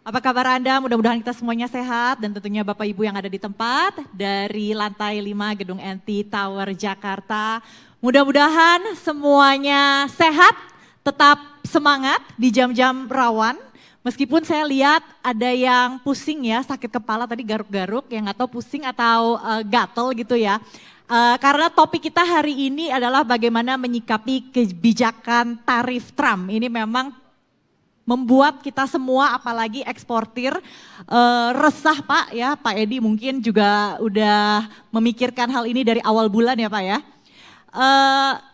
Apa kabar Anda? Mudah-mudahan kita semuanya sehat dan tentunya Bapak Ibu yang ada di tempat dari lantai 5 Gedung NT Tower Jakarta. Mudah-mudahan semuanya sehat, tetap semangat di jam-jam rawan. Meskipun saya lihat ada yang pusing ya, sakit kepala tadi garuk-garuk, yang nggak tahu pusing atau gatel gitu ya. Karena topik kita hari ini adalah bagaimana menyikapi kebijakan tarif Trump. Ini memang membuat kita semua apalagi eksportir resah Pak ya. Pak Edi mungkin juga udah memikirkan hal ini dari awal bulan ya Pak ya.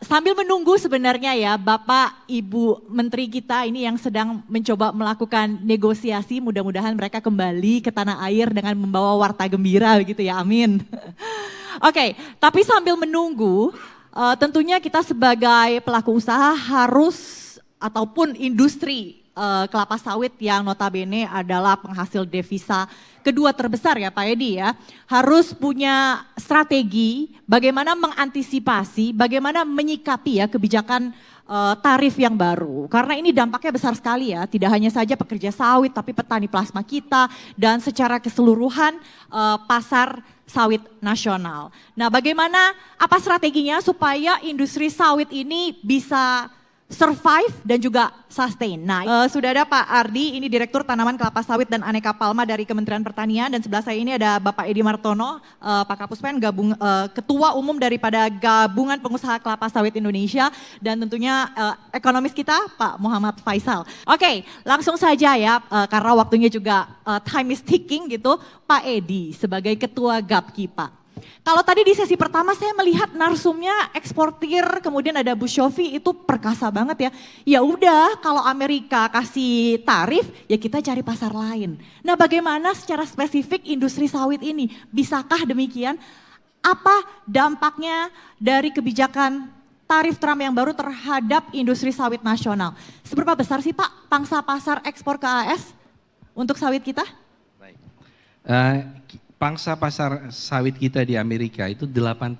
Sambil menunggu sebenarnya ya Bapak Ibu Menteri kita ini yang sedang mencoba melakukan negosiasi, mudah-mudahan mereka kembali ke tanah air dengan membawa warta gembira gitu ya, amin. Oke, tapi sambil menunggu tentunya kita sebagai pelaku usaha harus ataupun industri kelapa sawit yang notabene adalah penghasil devisa kedua terbesar ya Pak Edi ya, harus punya strategi bagaimana mengantisipasi, bagaimana menyikapi ya kebijakan tarif yang baru. Karena ini dampaknya besar sekali ya, tidak hanya saja pekerja sawit tapi petani plasma kita dan secara keseluruhan pasar sawit nasional. Nah bagaimana, apa strateginya supaya industri sawit ini bisa survive dan juga sustain. Nah, sudah ada Pak Ardi, ini Direktur Tanaman Kelapa Sawit dan Aneka Palma dari Kementerian Pertanian, dan sebelah saya ini ada Bapak Edi Martono, Pak Kapuspen, Ketua Umum daripada Gabungan Pengusaha Kelapa Sawit Indonesia, dan tentunya ekonomis kita Pak Muhammad Faisal. Oke, langsung saja ya, karena waktunya juga time is ticking gitu, Pak Edi sebagai Ketua GAPKI Pak. Kalau tadi di sesi pertama saya melihat narsumnya eksportir, kemudian ada Bu Syofi itu perkasa banget ya. Ya udah kalau Amerika kasih tarif ya kita cari pasar lain. Nah bagaimana secara spesifik industri sawit ini? Bisakah demikian? Apa dampaknya dari kebijakan tarif Trump yang baru terhadap industri sawit nasional? Seberapa besar sih Pak pangsa pasar ekspor ke AS untuk sawit kita? Baik. Pangsa pasar sawit kita di Amerika itu 89%.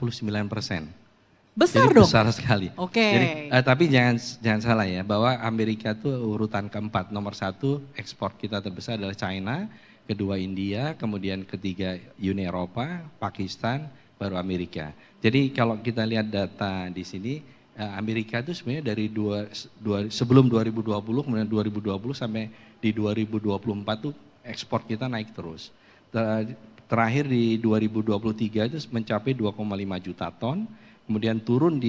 Besar jadi dong? Besar sekali. Oke. Jadi, tapi jangan salah ya, bahwa Amerika itu urutan keempat. Nomor 1 ekspor kita terbesar adalah China, kedua India, kemudian ketiga Uni Eropa, Pakistan, baru Amerika. Jadi kalau kita lihat data di sini, Amerika itu sebenarnya dari sebelum 2020, kemudian 2020 sampai di 2024 tuh ekspor kita naik terus. Terakhir di 2023 itu mencapai 2,5 juta ton, kemudian turun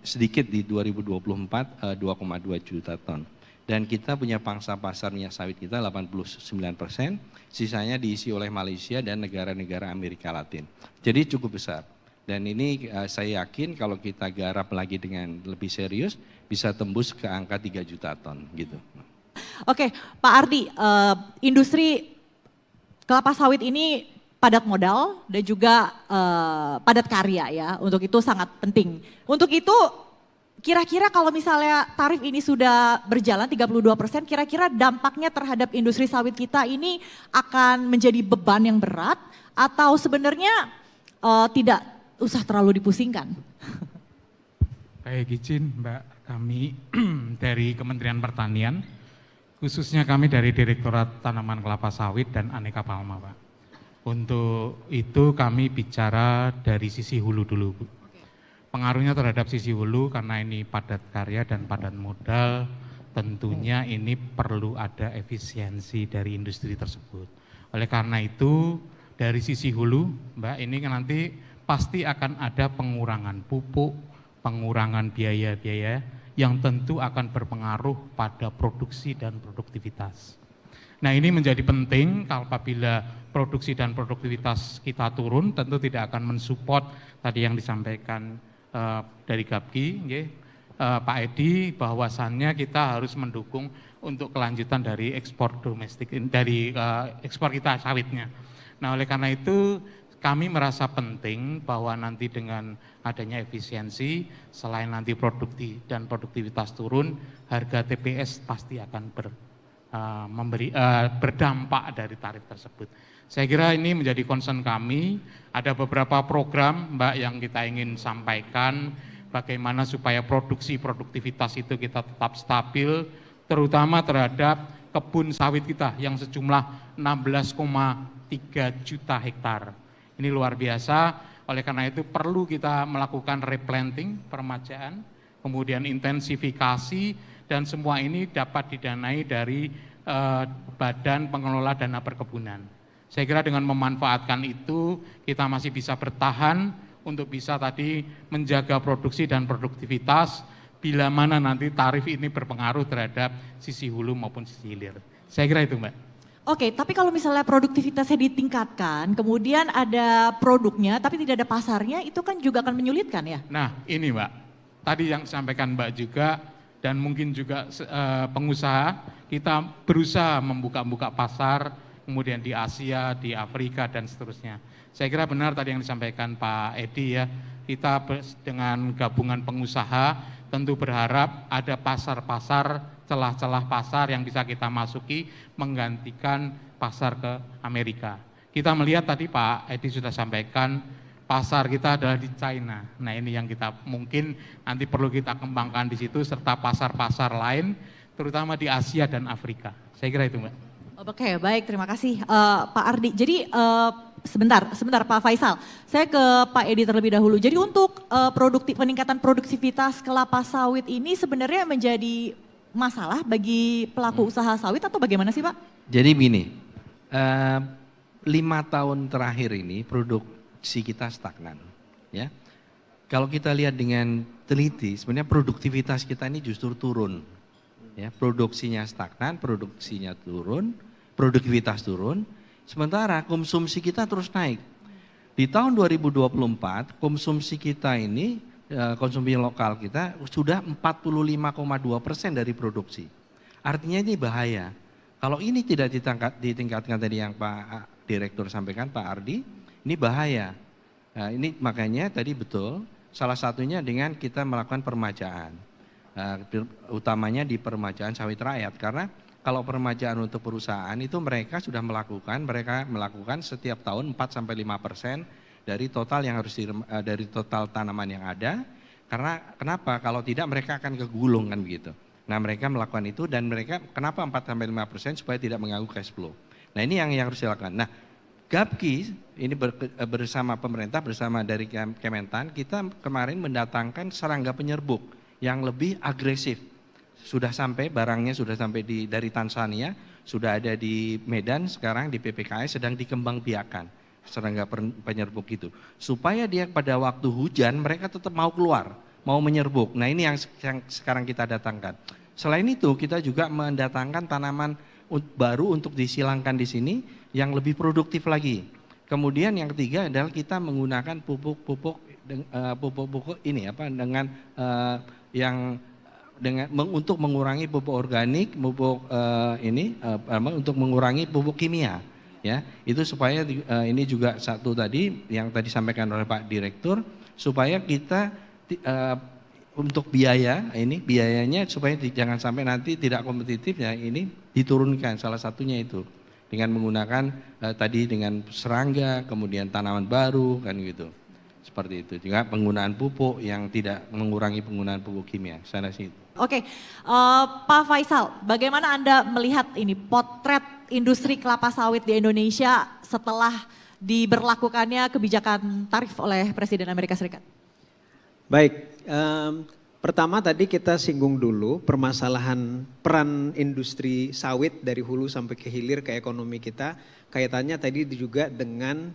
sedikit di 2024 2,2 juta ton. Dan kita punya pangsa pasar minyak sawit kita 89%, sisanya diisi oleh Malaysia dan negara-negara Amerika Latin. Jadi cukup besar. Dan ini saya yakin kalau kita garap lagi dengan lebih serius bisa tembus ke angka 3 juta ton gitu. Oke, Pak Ardi, industri kelapa sawit ini padat modal dan juga padat karya ya, untuk itu sangat penting. Untuk itu kira-kira kalau misalnya tarif ini sudah berjalan 32%, kira-kira dampaknya terhadap industri sawit kita ini akan menjadi beban yang berat atau sebenarnya tidak usah terlalu dipusingkan? Baik, izin Mbak, kami dari Kementerian Pertanian, khususnya kami dari Direktorat Tanaman Kelapa Sawit dan Aneka Palma Pak. Untuk itu kami bicara dari sisi hulu dulu Bu. Pengaruhnya terhadap sisi hulu karena ini padat karya dan padat modal, tentunya ini perlu ada efisiensi dari industri tersebut. Oleh karena itu dari sisi hulu Mbak, ini kan nanti pasti akan ada pengurangan pupuk, pengurangan biaya-biaya yang tentu akan berpengaruh pada produksi dan produktivitas. Nah ini menjadi penting kalau apabila produksi dan produktivitas kita turun, tentu tidak akan mensupport tadi yang disampaikan dari GAPKI, Pak Edi, bahwasannya kita harus mendukung untuk kelanjutan dari ekspor domestik, dari ekspor kita sawitnya. Nah oleh karena itu kami merasa penting bahwa nanti dengan adanya efisiensi, selain nanti produksi dan produktivitas turun, harga TPS pasti akan berdampak dari tarif tersebut. Saya kira ini menjadi concern kami. Ada beberapa program Mbak yang kita ingin sampaikan, bagaimana supaya produksi produktivitas itu kita tetap stabil, terutama terhadap kebun sawit kita yang sejumlah 16,3 juta hektar. Ini luar biasa, oleh karena itu perlu kita melakukan replanting, peremajaan, kemudian intensifikasi, dan semua ini dapat didanai dari Badan Pengelola Dana Perkebunan. Saya kira dengan memanfaatkan itu, kita masih bisa bertahan untuk bisa tadi menjaga produksi dan produktivitas, bila mana nanti tarif ini berpengaruh terhadap sisi hulu maupun sisi hilir. Saya kira itu, Mbak. Oke, tapi kalau misalnya produktivitasnya ditingkatkan, kemudian ada produknya tapi tidak ada pasarnya, itu kan juga akan menyulitkan ya? Nah ini Mbak, tadi yang disampaikan Mbak juga dan mungkin juga pengusaha, kita berusaha membuka pasar, kemudian di Asia, di Afrika dan seterusnya. Saya kira benar tadi yang disampaikan Pak Edi ya, kita dengan gabungan pengusaha tentu berharap ada pasar-pasar, celah-celah pasar yang bisa kita masuki menggantikan pasar ke Amerika. Kita melihat tadi Pak Edi sudah sampaikan pasar kita adalah di China. Nah ini yang kita mungkin nanti perlu kita kembangkan di situ serta pasar-pasar lain terutama di Asia dan Afrika. Saya kira itu Mbak. Oke baik, terima kasih Pak Ardi. Jadi sebentar Pak Faisal, saya ke Pak Edi terlebih dahulu. Jadi untuk peningkatan produktivitas kelapa sawit ini sebenarnya menjadi masalah bagi pelaku usaha sawit atau bagaimana sih Pak? Jadi begini, 5 tahun terakhir ini produksi kita stagnan. Ya. Kalau kita lihat dengan teliti, sebenarnya produktivitas kita ini justru turun. Ya, produksinya stagnan, produksinya turun, produktivitas turun, sementara konsumsi kita terus naik. Di tahun 2024, konsumsi kita ini konsumsi lokal kita sudah 45,2% dari produksi. Artinya ini bahaya. Kalau ini tidak ditingkatkan tadi yang Pak Direktur sampaikan, Pak Ardi, ini bahaya. Nah, ini makanya tadi betul, salah satunya dengan kita melakukan permajaan. Utamanya di permajaan sawit rakyat. Karena kalau permajaan untuk perusahaan itu mereka melakukan setiap tahun 4-5% dari total yang harus dari total tanaman yang ada. Karena kenapa? Kalau tidak mereka akan kegulung kan begitu. Nah mereka melakukan itu dan mereka kenapa 4-5% supaya tidak mengganggu cash flow. Nah ini yang harus dilakukan. Nah Gapki ini bersama pemerintah bersama dari Kementan kita kemarin mendatangkan serangga penyerbuk yang lebih agresif. Sudah sampai barangnya sudah sampai dari Tanzania, sudah ada di Medan sekarang di PPKS sedang dikembangbiakan. Serangga penyerbuk itu supaya dia pada waktu hujan mereka tetap mau keluar, mau menyerbuk. Nah ini yang sekarang kita datangkan. Selain itu kita juga mendatangkan tanaman baru untuk disilangkan di sini yang lebih produktif lagi. Kemudian yang ketiga adalah kita menggunakan pupuk ini untuk mengurangi pupuk organik, untuk mengurangi pupuk kimia. Ya, itu supaya ini juga satu tadi yang tadi sampaikan oleh Pak Direktur supaya kita untuk biayanya supaya jangan sampai nanti tidak kompetitif ya ini diturunkan salah satunya itu dengan menggunakan tadi dengan serangga kemudian tanaman baru kan gitu seperti itu juga penggunaan pupuk yang tidak mengurangi penggunaan pupuk kimia sana sih. Oke, Pak Faisal, bagaimana Anda melihat ini potret industri kelapa sawit di Indonesia setelah diberlakukannya kebijakan tarif oleh Presiden Amerika Serikat? Baik, pertama tadi kita singgung dulu permasalahan peran industri sawit dari hulu sampai ke hilir ke ekonomi kita. Kaitannya tadi juga dengan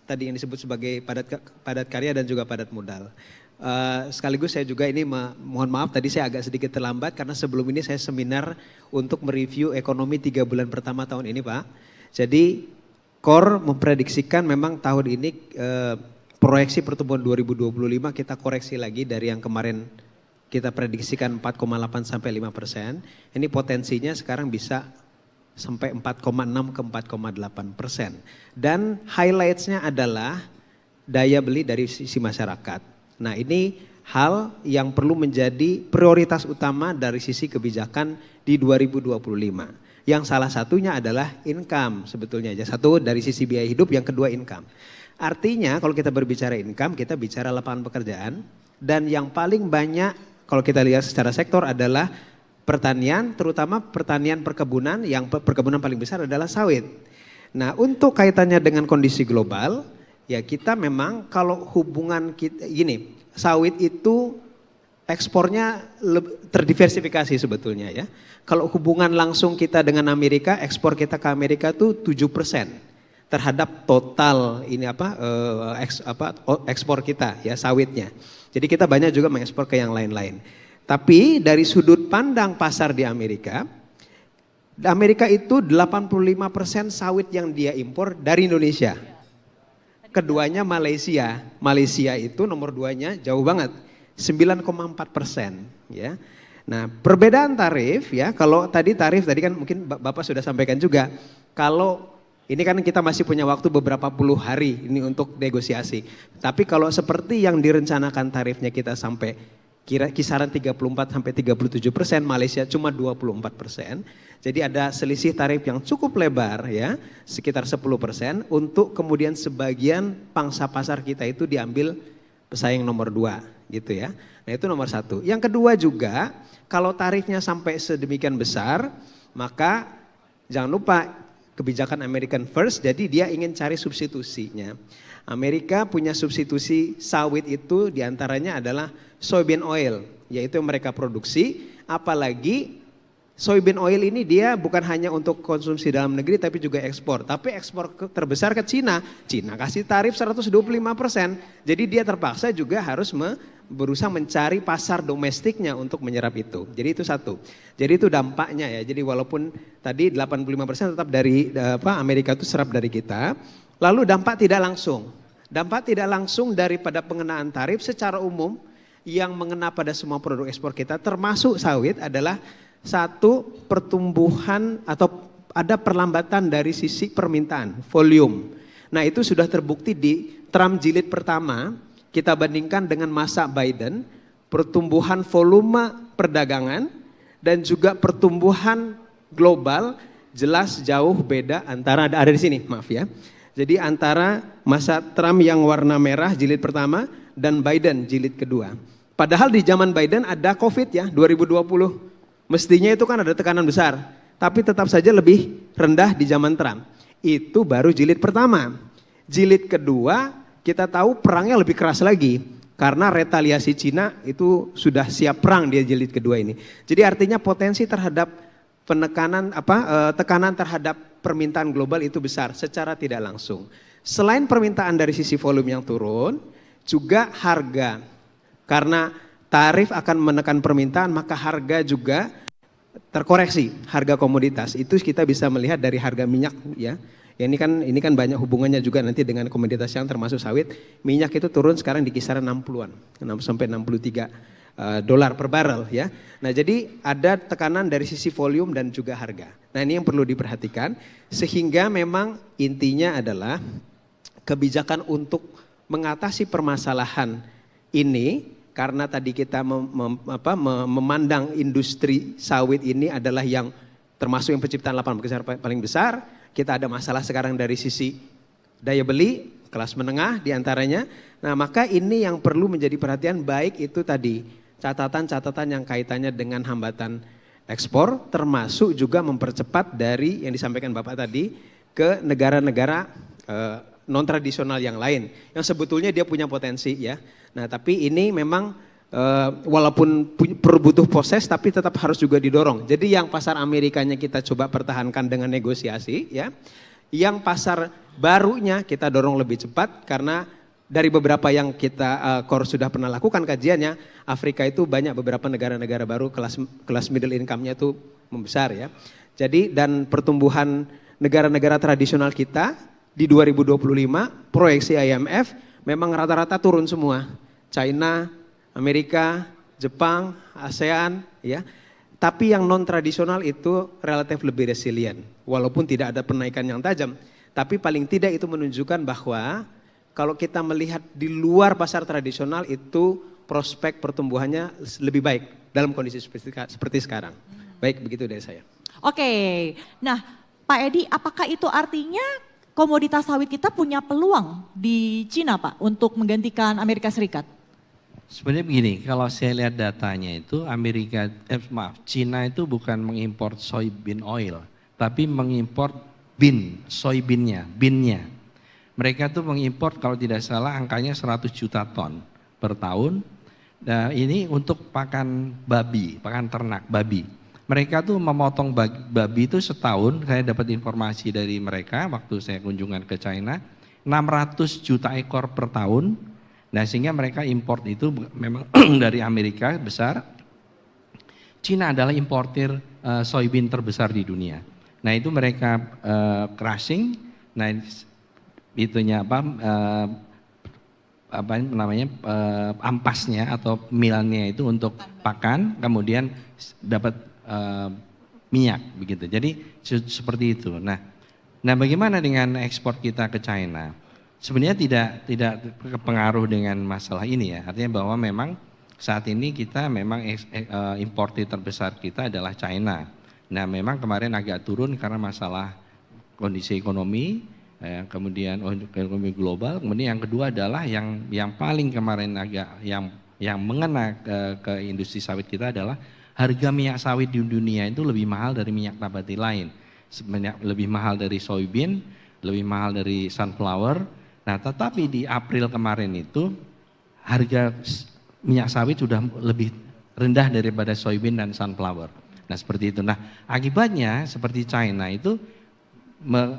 tadi yang disebut sebagai padat karya dan juga padat modal. Sekaligus saya juga ini mohon maaf tadi saya agak sedikit terlambat karena sebelum ini saya seminar untuk mereview ekonomi 3 bulan pertama tahun ini Pak. Jadi KOR memprediksikan memang tahun ini proyeksi pertumbuhan 2025 kita koreksi lagi dari yang kemarin kita prediksikan 4,8 sampai 5%. Ini potensinya sekarang bisa sampai 4,6 ke 4,8%. Dan highlightsnya adalah daya beli dari sisi masyarakat. Nah ini hal yang perlu menjadi prioritas utama dari sisi kebijakan di 2025. Yang salah satunya adalah income sebetulnya. Satu dari sisi biaya hidup, yang kedua income. Artinya kalau kita berbicara income, kita bicara lapangan pekerjaan. Dan yang paling banyak kalau kita lihat secara sektor adalah pertanian, terutama pertanian perkebunan, yang perkebunan paling besar adalah sawit. Nah, untuk kaitannya dengan kondisi global, ya kita memang kalau hubungan kita, gini, sawit itu ekspornya terdiversifikasi sebetulnya ya. Kalau hubungan langsung kita dengan Amerika, ekspor kita ke Amerika tuh 7% terhadap total ini ekspor kita ya sawitnya. Jadi kita banyak juga mengekspor ke yang lain-lain. Tapi dari sudut pandang pasar di Amerika itu 85% sawit yang dia impor dari Indonesia. Keduanya Malaysia. Malaysia itu nomor 2-nya jauh banget, 9,4% ya. Nah, perbedaan tarif ya, kalau tadi kan mungkin Bapak sudah sampaikan juga. Kalau ini kan kita masih punya waktu beberapa puluh hari ini untuk negosiasi. Tapi kalau seperti yang direncanakan tarifnya kita sampai kisaran 34 sampai 37%, Malaysia cuma 24%. Jadi ada selisih tarif yang cukup lebar ya, sekitar 10% untuk kemudian sebagian pangsa pasar kita itu diambil pesaing nomor 2 gitu ya. Nah itu nomor 1. Yang kedua juga kalau tarifnya sampai sedemikian besar, maka jangan lupa kebijakan American First, jadi dia ingin cari substitusinya. Amerika punya substitusi sawit itu diantaranya adalah soybean oil, yaitu yang mereka produksi. Apalagi soybean oil ini dia bukan hanya untuk konsumsi dalam negeri tapi juga ekspor. Tapi ekspor terbesar ke Cina. Cina kasih tarif 125%. Jadi dia terpaksa juga harus berusaha mencari pasar domestiknya untuk menyerap itu. Jadi itu satu. Jadi itu dampaknya ya. Jadi walaupun tadi 85% tetap dari Amerika itu serap dari kita. Lalu dampak tidak langsung. Dampak tidak langsung daripada pengenaan tarif secara umum yang mengena pada semua produk ekspor kita termasuk sawit adalah satu, pertumbuhan atau ada perlambatan dari sisi permintaan, volume. Nah itu sudah terbukti di Trump jilid pertama, kita bandingkan dengan masa Biden, pertumbuhan volume perdagangan dan juga pertumbuhan global jelas jauh beda antara, ada di sini maaf ya. Jadi antara masa Trump yang warna merah jilid pertama dan Biden jilid kedua. Padahal di zaman Biden ada COVID ya 2020. Mestinya itu kan ada tekanan besar. Tapi tetap saja lebih rendah di zaman Trump. Itu baru jilid pertama. Jilid kedua kita tahu perangnya lebih keras lagi. Karena retaliasi Cina itu sudah siap perang dia jilid kedua ini. Jadi artinya potensi terhadap tekanan terhadap permintaan global itu besar secara tidak langsung. Selain permintaan dari sisi volume yang turun, juga harga. Karena tarif akan menekan permintaan, maka harga juga terkoreksi, harga komoditas. Itu kita bisa melihat dari harga minyak ya. Ya ini kan banyak hubungannya juga nanti dengan komoditas yang termasuk sawit. Minyak itu turun sekarang di kisaran 60-an, 6 sampai 63 dolar per barrel ya. Nah jadi ada tekanan dari sisi volume dan juga harga. Nah ini yang perlu diperhatikan sehingga memang intinya adalah kebijakan untuk mengatasi permasalahan ini karena tadi kita memandang industri sawit ini adalah yang termasuk yang penciptaan lapangan pekerjaan paling besar. Kita ada masalah sekarang dari sisi daya beli kelas menengah diantaranya. Nah maka ini yang perlu menjadi perhatian baik itu tadi catatan-catatan yang kaitannya dengan hambatan ekspor termasuk juga mempercepat dari yang disampaikan Bapak tadi ke negara-negara non tradisional yang lain yang sebetulnya dia punya potensi ya. Nah tapi ini memang walaupun butuh proses tapi tetap harus juga didorong. Jadi yang pasar Amerikanya kita coba pertahankan dengan negosiasi ya. Yang pasar barunya kita dorong lebih cepat karena dari beberapa yang kita sudah pernah lakukan kajiannya, Afrika itu banyak beberapa negara-negara baru kelas middle income-nya itu membesar ya. Jadi dan pertumbuhan negara-negara tradisional kita di 2025 proyeksi IMF memang rata-rata turun semua. China, Amerika, Jepang, ASEAN ya. Tapi yang non tradisional itu relatif lebih resilient. Walaupun tidak ada penaikan yang tajam, tapi paling tidak itu menunjukkan bahwa kalau kita melihat di luar pasar tradisional itu prospek pertumbuhannya lebih baik dalam kondisi seperti sekarang. Baik, begitu dari saya. Oke, nah Pak Edi, apakah itu artinya komoditas sawit kita punya peluang di Cina Pak untuk menggantikan Amerika Serikat? Sebenarnya begini, kalau saya lihat datanya itu Cina itu bukan mengimpor soybean oil, tapi mengimpor soybeannya. Mereka tuh mengimpor kalau tidak salah angkanya 100 juta ton per tahun. Nah, ini untuk pakan ternak babi. Mereka tuh memotong babi itu setahun, saya dapat informasi dari mereka waktu saya kunjungan ke China, 600 juta ekor per tahun. Nah, sehingga mereka import itu memang dari Amerika besar. Cina adalah importir soybean terbesar di dunia. Nah, itu mereka crushing, nah itunya ampasnya atau milnya itu untuk pakan, kemudian dapat minyak begitu. Jadi seperti itu. Nah, bagaimana dengan ekspor kita ke China? Sebenarnya tidak berpengaruh dengan masalah ini ya. Artinya bahwa memang saat ini kita memang importir terbesar kita adalah China. Nah, memang kemarin agak turun karena masalah kondisi ekonomi, kemudian ekonomi global. Kemudian yang kedua adalah yang paling kemarin agak yang mengena ke industri sawit kita adalah harga minyak sawit di dunia itu lebih mahal dari minyak nabati lain. Lebih mahal dari soybean, lebih mahal dari sunflower. Nah, tetapi di April kemarin itu harga minyak sawit sudah lebih rendah daripada soybean dan sunflower. Nah, seperti itu. Nah, akibatnya seperti China itu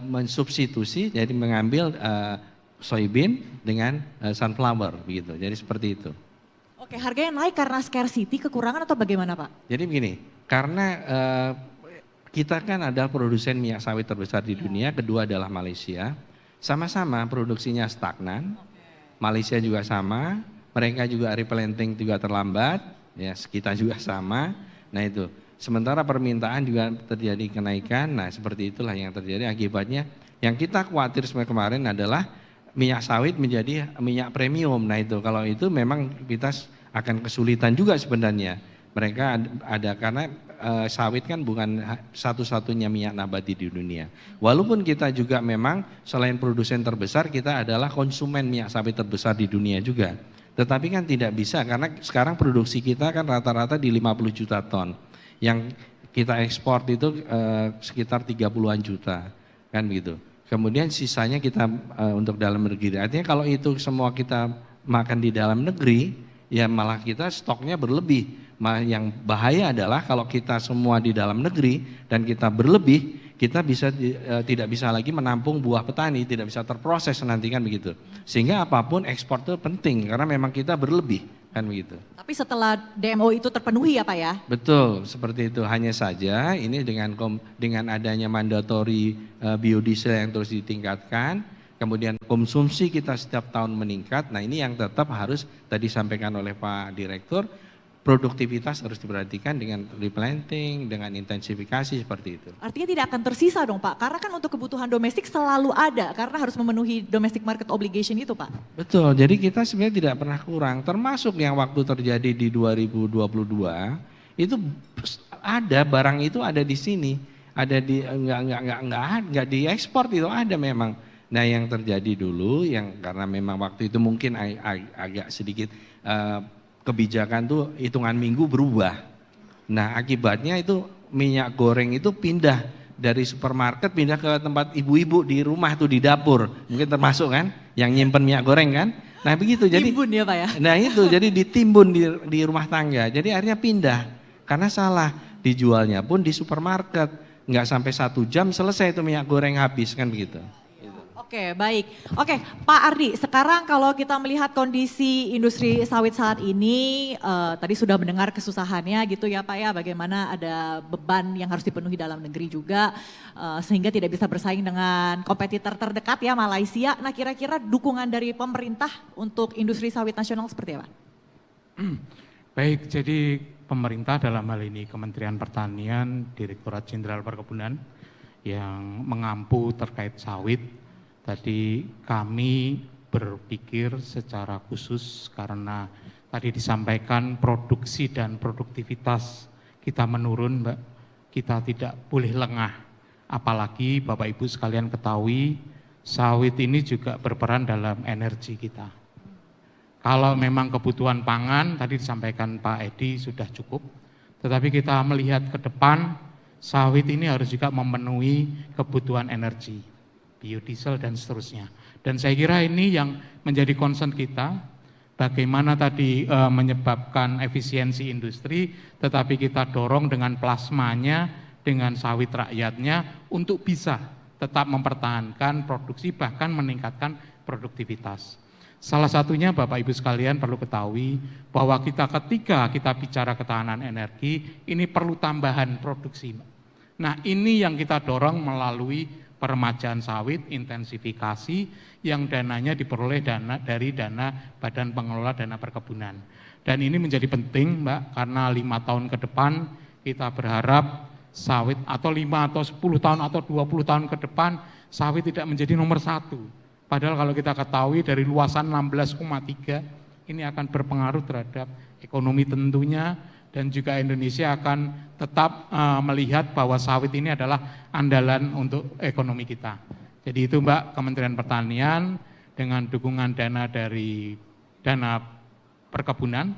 mensubstitusi, jadi mengambil soybean dengan sunflower begitu. Jadi seperti itu. Oke, harganya naik karena scarcity, kekurangan atau bagaimana Pak? Jadi begini, karena kita kan adalah produsen minyak sawit terbesar di dunia, kedua adalah Malaysia. Sama-sama produksinya stagnan, Malaysia juga sama, mereka juga replanting juga terlambat, ya kita juga sama. Nah itu, sementara permintaan juga terjadi kenaikan, nah seperti itulah yang terjadi akibatnya. Yang kita khawatir sebenarnya kemarin adalah minyak sawit menjadi minyak premium. Nah itu, kalau itu memang kita akan kesulitan juga sebenarnya. Mereka ada karena sawit kan bukan satu-satunya minyak nabati di dunia. Walaupun kita juga memang selain produsen terbesar, kita adalah konsumen minyak sawit terbesar di dunia juga. Tetapi kan tidak bisa karena sekarang produksi kita kan rata-rata di 50 juta ton. Yang kita ekspor itu sekitar 30-an juta, kan begitu. Kemudian sisanya kita untuk dalam negeri. Artinya kalau itu semua kita makan di dalam negeri, ya malah kita stoknya berlebih. Yang bahaya adalah kalau kita semua di dalam negeri dan kita berlebih, kita tidak bisa lagi menampung buah petani, tidak bisa terproses nanti kan begitu. Sehingga apapun ekspor itu penting karena memang kita berlebih kan begitu. Tapi setelah DMO itu terpenuhi ya Pak ya? Betul, seperti itu. Hanya saja ini dengan adanya mandatory biodiesel yang terus ditingkatkan, kemudian konsumsi kita setiap tahun meningkat. Nah ini yang tetap harus tadi sampaikan oleh Pak Direktur, produktivitas harus diperhatikan dengan replanting, dengan intensifikasi seperti itu. Artinya tidak akan tersisa dong Pak, karena kan untuk kebutuhan domestik selalu ada, karena harus memenuhi domestic market obligation itu Pak. Betul, jadi kita sebenarnya tidak pernah kurang, termasuk yang waktu terjadi di 2022, itu ada barang itu ada di sini, ada di nggak diekspor itu ada memang. Nah yang terjadi dulu, yang karena memang waktu itu mungkin agak sedikit kebijakan tuh hitungan minggu berubah. Nah akibatnya itu minyak goreng itu pindah dari supermarket pindah ke tempat ibu-ibu di rumah tuh di dapur. Mungkin termasuk kan yang nyimpen minyak goreng kan. Nah begitu jadi timbun ya Pak ya. Nah itu jadi ditimbun di rumah tangga. Jadi akhirnya pindah karena salah dijualnya pun di supermarket. Nggak sampai 1 jam selesai itu minyak goreng habis kan begitu. Oke, baik. Oke, Pak Ardi, sekarang kalau kita melihat kondisi industri sawit saat ini, tadi sudah mendengar kesusahannya gitu ya Pak ya, bagaimana ada beban yang harus dipenuhi dalam negeri juga, sehingga tidak bisa bersaing dengan kompetitor terdekat ya Malaysia. Nah kira-kira dukungan dari pemerintah untuk industri sawit nasional seperti apa? Baik, jadi pemerintah dalam hal ini Kementerian Pertanian, Direktorat Jenderal Perkebunan yang mengampu terkait sawit. Tadi kami berpikir secara khusus karena tadi disampaikan produksi dan produktivitas kita menurun Mbak, kita tidak boleh lengah. Apalagi Bapak Ibu sekalian ketahui sawit ini juga berperan dalam energi kita. Kalau memang kebutuhan pangan, tadi disampaikan Pak Edi sudah cukup, tetapi kita melihat ke depan, sawit ini harus juga memenuhi kebutuhan energi, biodiesel dan seterusnya. Dan saya kira ini yang menjadi concern kita, bagaimana tadi menyebabkan efisiensi industri, tetapi kita dorong dengan plasmanya, dengan sawit rakyatnya, untuk bisa tetap mempertahankan produksi, bahkan meningkatkan produktivitas. Salah satunya Bapak Ibu sekalian perlu ketahui bahwa ketika kita bicara ketahanan energi, ini perlu tambahan produksi. Nah ini yang kita dorong melalui peremajaan sawit, intensifikasi yang dananya diperoleh dari dana Badan Pengelola Dana Perkebunan. Dan ini menjadi penting Mbak, karena 5 tahun ke depan kita berharap sawit atau 5 atau 10 tahun atau 20 tahun ke depan sawit tidak menjadi nomor 1. Padahal kalau kita ketahui dari luasan 16,3 ini akan berpengaruh terhadap ekonomi tentunya, dan juga Indonesia akan tetap melihat bahwa sawit ini adalah andalan untuk ekonomi kita. Jadi itu Mbak, Kementerian Pertanian dengan dukungan dana dari dana perkebunan,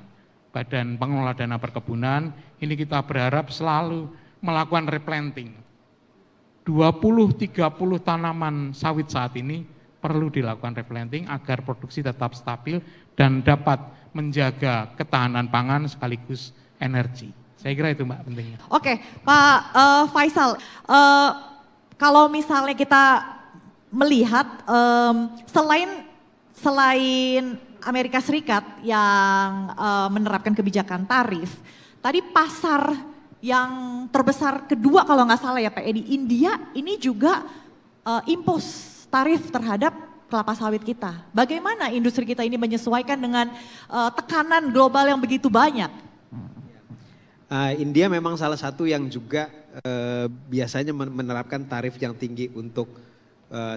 Badan Pengelola Dana Perkebunan, ini kita berharap selalu melakukan replanting. 20-30 tanaman sawit saat ini perlu dilakukan replanting agar produksi tetap stabil dan dapat menjaga ketahanan pangan sekaligus energi. Saya kira itu Mbak pentingnya. Oke, Pak Faisal, kalau misalnya kita melihat selain Amerika Serikat yang menerapkan kebijakan tarif, tadi pasar yang terbesar kedua kalau nggak salah ya Pak Edi, India ini juga impose tarif terhadap kelapa sawit kita. Bagaimana industri kita ini menyesuaikan dengan tekanan global yang begitu banyak? India memang salah satu yang juga biasanya menerapkan tarif yang tinggi untuk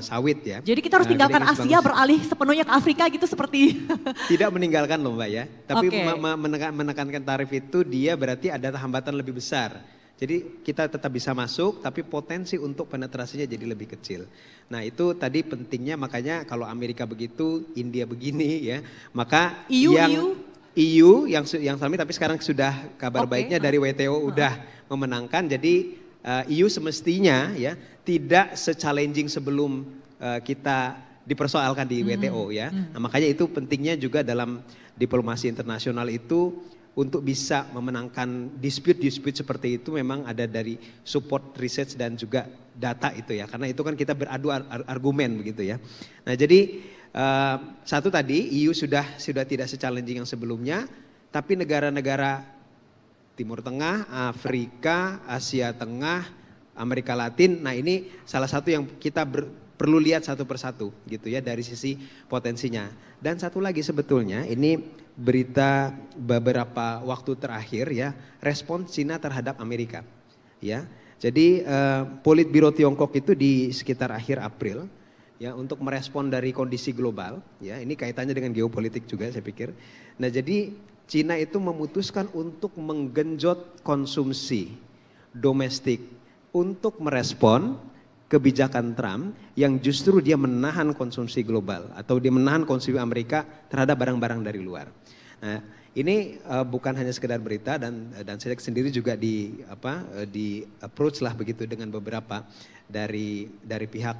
sawit ya. Jadi kita harus tinggalkan Asia, beralih sepenuhnya ke Afrika gitu seperti. Tidak meninggalkan loh Mbak ya, tapi Okay. menekankan tarif itu dia berarti ada hambatan lebih besar. Jadi kita tetap bisa masuk tapi potensi untuk penetrasinya jadi lebih kecil. Nah itu tadi pentingnya, makanya kalau Amerika begitu, India begini ya. Maka EU yang sama tapi sekarang sudah kabar baiknya dari WTO udah memenangkan. Jadi EU semestinya ya tidak se-challenging sebelum kita dipersoalkan di WTO ya. Nah, makanya itu pentingnya juga dalam diplomasi internasional itu untuk bisa memenangkan dispute seperti itu memang ada dari support research dan juga data itu ya. Karena itu kan kita beradu argumen begitu ya. Nah jadi satu tadi EU sudah tidak se-challenging yang sebelumnya, tapi negara-negara Timur Tengah, Afrika, Asia Tengah, Amerika Latin, nah ini salah satu yang kita perlu lihat satu persatu gitu ya dari sisi potensinya. Dan satu lagi sebetulnya ini berita beberapa waktu terakhir ya, respon Cina terhadap Amerika ya. Jadi Politbiro Tiongkok itu di sekitar akhir April ya untuk merespon dari kondisi global ya, ini kaitannya dengan geopolitik juga saya pikir. Nah jadi Cina itu memutuskan untuk menggenjot konsumsi domestik untuk merespon kebijakan Trump yang justru dia menahan konsumsi global atau dia menahan konsumsi Amerika terhadap barang-barang dari luar. Nah, ini bukan hanya sekedar berita dan saya sendiri juga di approach lah begitu dengan beberapa dari pihak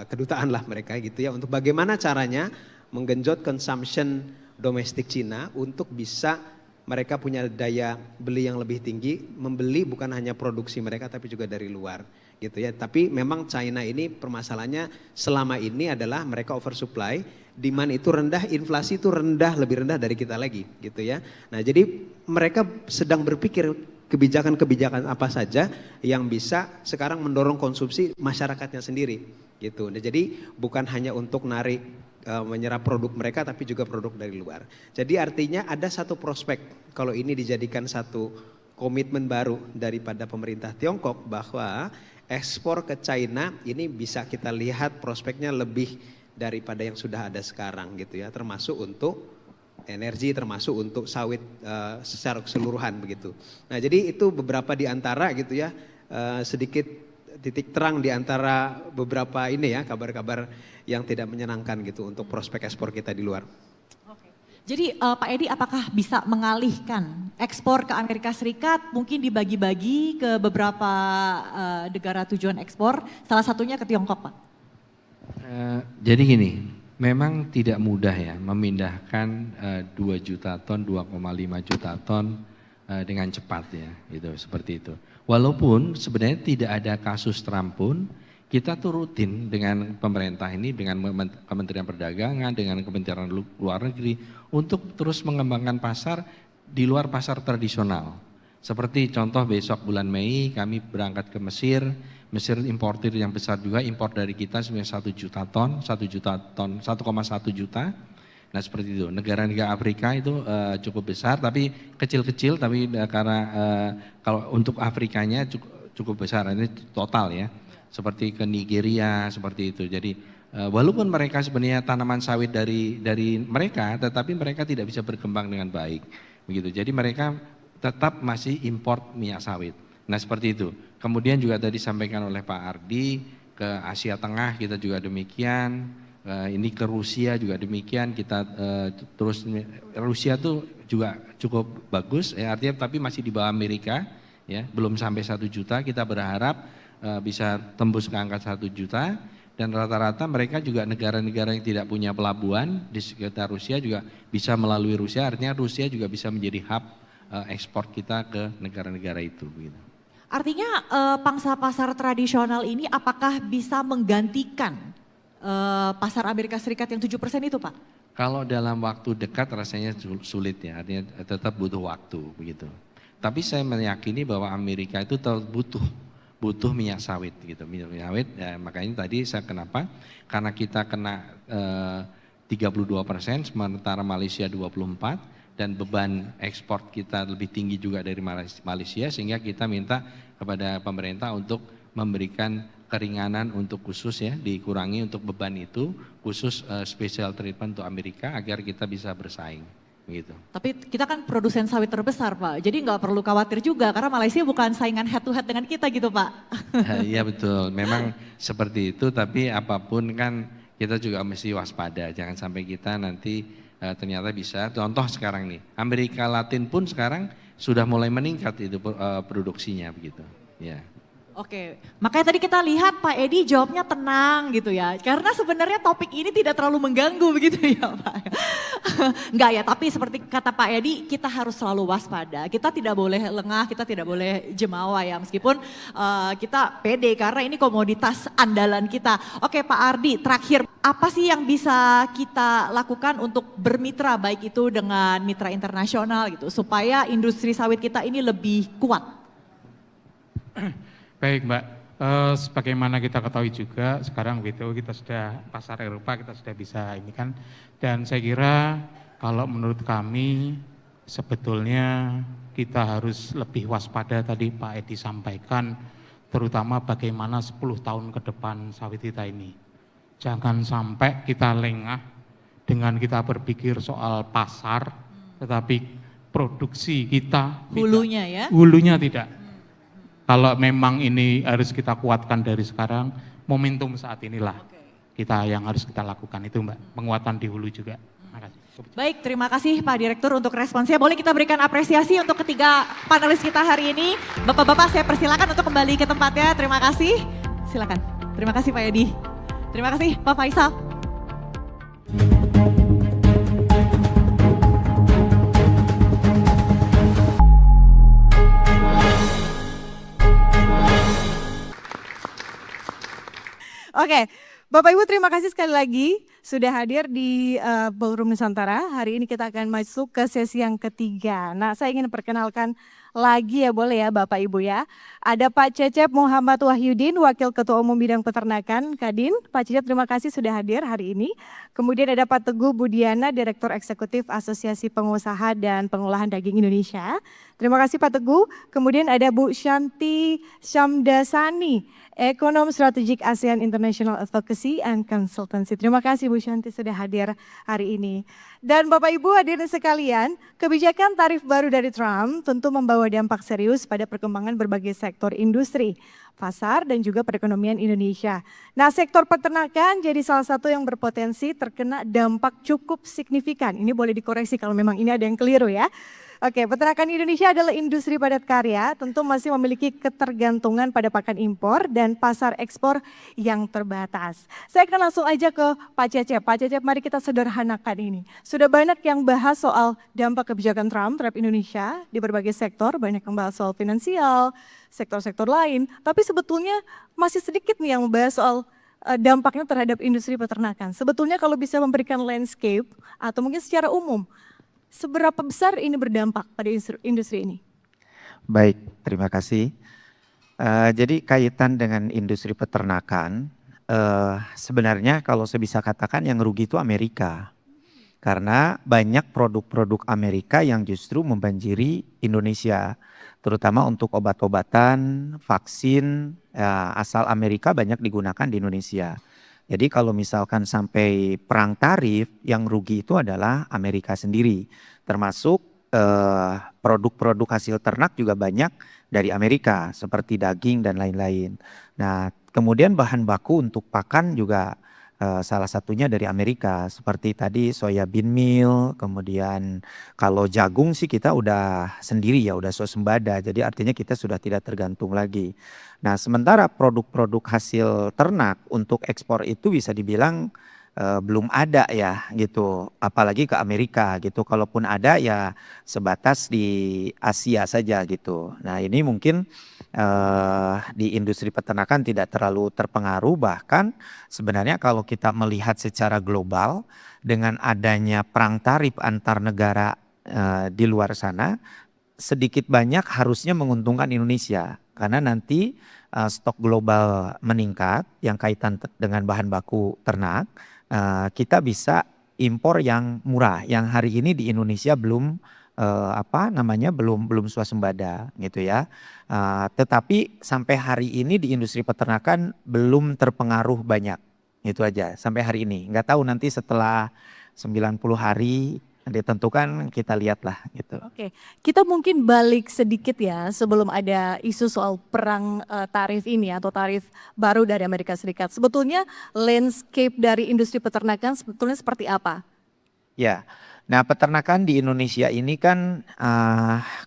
kedutaan lah mereka gitu ya untuk bagaimana caranya menggenjot consumption domestik Cina untuk bisa mereka punya daya beli yang lebih tinggi, membeli bukan hanya produksi mereka tapi juga dari luar gitu ya. Tapi memang China ini permasalahannya selama ini adalah mereka oversupply, demand itu rendah, inflasi itu rendah, lebih rendah dari kita lagi gitu ya. Nah jadi mereka sedang berpikir kebijakan-kebijakan apa saja yang bisa sekarang mendorong konsumsi masyarakatnya sendiri gitu. Nah jadi bukan hanya untuk narik menyerap produk mereka tapi juga produk dari luar. Jadi artinya ada satu prospek kalau ini dijadikan satu komitmen baru daripada pemerintah Tiongkok bahwa ekspor ke China ini bisa kita lihat prospeknya lebih daripada yang sudah ada sekarang gitu ya, termasuk untuk energi, termasuk untuk sawit secara keseluruhan begitu. Nah jadi itu beberapa di antara gitu ya, sedikit titik terang di antara beberapa ini ya kabar-kabar yang tidak menyenangkan gitu untuk prospek ekspor kita di luar. Oke. Jadi Pak Edi apakah bisa mengalihkan ekspor ke Amerika Serikat mungkin dibagi-bagi ke beberapa negara tujuan ekspor, salah satunya ke Tiongkok Pak? Jadi gini, memang tidak mudah ya memindahkan 2 juta ton, 2,5 juta ton dengan cepat ya, gitu, seperti itu. Walaupun sebenarnya tidak ada kasus Trump pun, kita tuh rutin dengan pemerintah ini, dengan Kementerian Perdagangan, dengan Kementerian Luar Negeri untuk terus mengembangkan pasar di luar pasar tradisional. Seperti contoh besok bulan Mei kami berangkat ke Mesir. Mesir importir yang besar juga, impor dari kita sebenarnya 1 juta ton, 1,1 juta. Nah seperti itu, negara-negara Afrika itu cukup besar tapi kecil-kecil, tapi karena kalau untuk Afrikanya cukup besar, ini total ya. Seperti ke Nigeria, seperti itu. Jadi walaupun mereka sebenarnya tanaman sawit dari mereka, tetapi mereka tidak bisa berkembang dengan baik. Begitu. Jadi mereka tetap masih import minyak sawit. Nah seperti itu. Kemudian juga tadi disampaikan oleh Pak Ardi, ke Asia Tengah kita juga demikian. Ini ke Rusia juga demikian. Kita terus, Rusia tuh juga cukup bagus, ya, artinya tapi masih di bawah Amerika, ya, belum sampai 1 juta. Kita berharap bisa tembus ke angka 1 juta, dan rata-rata mereka juga negara-negara yang tidak punya pelabuhan di sekitar Rusia juga bisa melalui Rusia, artinya Rusia juga bisa menjadi hub ekspor kita ke negara-negara itu. Begitu. Artinya pangsa pasar tradisional ini apakah bisa menggantikan pasar Amerika Serikat yang 7% itu Pak? Kalau dalam waktu dekat rasanya sulit ya, artinya tetap butuh waktu begitu. Tapi saya meyakini bahwa Amerika itu butuh minyak sawit gitu, minyak sawit ya, makanya tadi saya kenapa, karena kita kena 32%, sementara Malaysia 24%, dan beban ekspor kita lebih tinggi juga dari Malaysia, sehingga kita minta kepada pemerintah untuk memberikan keringanan untuk khusus ya, dikurangi untuk beban itu, khusus special treatment untuk Amerika agar kita bisa bersaing. Begitu. Tapi kita kan produsen sawit terbesar Pak, jadi nggak perlu khawatir juga karena Malaysia bukan saingan head to head dengan kita gitu Pak. Iya betul, memang seperti itu, tapi apapun kan kita juga mesti waspada, jangan sampai kita nanti ternyata bisa, contoh sekarang nih, Amerika Latin pun sekarang sudah mulai meningkat itu produksinya begitu. Ya. Oke, makanya tadi kita lihat Pak Edi jawabnya tenang gitu ya, karena sebenarnya topik ini tidak terlalu mengganggu begitu ya Pak. Enggak ya, tapi seperti kata Pak Edi, kita harus selalu waspada, kita tidak boleh lengah, kita tidak boleh jemawa ya, meskipun kita pede karena ini komoditas andalan kita. Oke Pak Ardi, terakhir, apa sih yang bisa kita lakukan untuk bermitra, baik itu dengan mitra internasional gitu, supaya industri sawit kita ini lebih kuat? Baik Mbak, sebagaimana kita ketahui juga sekarang WTO kita sudah, pasar Eropa kita sudah bisa ini kan, dan saya kira kalau menurut kami sebetulnya kita harus lebih waspada, tadi Pak Edi sampaikan, terutama bagaimana 10 tahun ke depan sawit kita ini. Jangan sampai kita lengah dengan kita berpikir soal pasar, tetapi produksi kita hulunya ya? Hulunya tidak. Kalau memang ini harus kita kuatkan dari sekarang, momentum saat inilah kita yang harus kita lakukan itu Mbak, penguatan di hulu juga. Baik, terima kasih Pak Direktur untuk responsnya. Boleh kita berikan apresiasi untuk ketiga panelis kita hari ini. Bapak-bapak saya persilakan untuk kembali ke tempatnya. Terima kasih. Silakan. Terima kasih Pak Edi. Terima kasih Pak Faisal. Oke, Bapak Ibu terima kasih sekali lagi sudah hadir di Ballroom Nusantara. Hari ini kita akan masuk ke sesi yang ketiga. Nah, saya ingin perkenalkan lagi ya, boleh ya Bapak Ibu ya. Ada Pak Cecep Muhammad Wahyudin, Wakil Ketua Umum Bidang Peternakan Kadin. Pak Cecep terima kasih sudah hadir hari ini. Kemudian ada Pak Teguh Budiana, Direktur Eksekutif Asosiasi Pengusaha dan Pengolahan Daging Indonesia. Terima kasih Pak Teguh. Kemudian ada Bu Shanti Syamdasani, Ekonom Strategik ASEAN International Advocacy and Consultancy. Terima kasih Bu Ibu Shanti sudah hadir hari ini. Dan Bapak Ibu hadirin sekalian, kebijakan tarif baru dari Trump tentu membawa dampak serius pada perkembangan berbagai sektor industri, pasar, dan juga perekonomian Indonesia. Nah, sektor peternakan jadi salah satu yang berpotensi terkena dampak cukup signifikan. Ini boleh dikoreksi kalau memang ini ada yang keliru ya. Oke, peternakan Indonesia adalah industri padat karya, tentu masih memiliki ketergantungan pada pakan impor dan pasar ekspor yang terbatas. Saya akan langsung aja ke Pak Cecep. Pak Cecep, mari kita sederhanakan ini. Sudah banyak yang bahas soal dampak kebijakan Trump terhadap Indonesia di berbagai sektor, banyak yang bahas soal finansial, sektor-sektor lain, tapi sebetulnya masih sedikit nih yang membahas soal dampaknya terhadap industri peternakan. Sebetulnya kalau bisa memberikan landscape atau mungkin secara umum, seberapa besar ini berdampak pada industri ini? Baik, terima kasih. Jadi kaitan dengan industri peternakan, sebenarnya kalau saya bisa katakan yang rugi itu Amerika. Karena banyak produk-produk Amerika yang justru membanjiri Indonesia. Terutama untuk obat-obatan, vaksin, asal Amerika banyak digunakan di Indonesia. Jadi kalau misalkan sampai perang tarif, yang rugi itu adalah Amerika sendiri. Termasuk produk-produk hasil ternak juga banyak dari Amerika, seperti daging dan lain-lain. Nah, kemudian bahan baku untuk pakan juga salah satunya dari Amerika, seperti tadi soybean meal, kemudian kalau jagung sih kita udah sendiri ya, udah swasembada, jadi artinya kita sudah tidak tergantung lagi. Nah, sementara produk-produk hasil ternak untuk ekspor itu bisa dibilang belum ada ya gitu, apalagi ke Amerika gitu. Kalaupun ada ya sebatas di Asia saja gitu. Nah, ini mungkin di industri peternakan tidak terlalu terpengaruh, bahkan sebenarnya kalau kita melihat secara global dengan adanya perang tarif antar negara di luar sana, sedikit banyak harusnya menguntungkan Indonesia karena nanti stok global meningkat yang kaitan dengan bahan baku ternak, kita bisa impor yang murah yang hari ini di Indonesia belum belum swasembada gitu ya. Tetapi sampai hari ini di industri peternakan belum terpengaruh banyak. Itu aja sampai hari ini. Nggak tahu nanti setelah 90 hari ditentukan, kita lihatlah gitu. Oke, kita mungkin balik sedikit ya sebelum ada isu soal perang tarif ini atau tarif baru dari Amerika Serikat. Sebetulnya landscape dari industri peternakan sebetulnya seperti apa? Ya, nah peternakan di Indonesia ini kan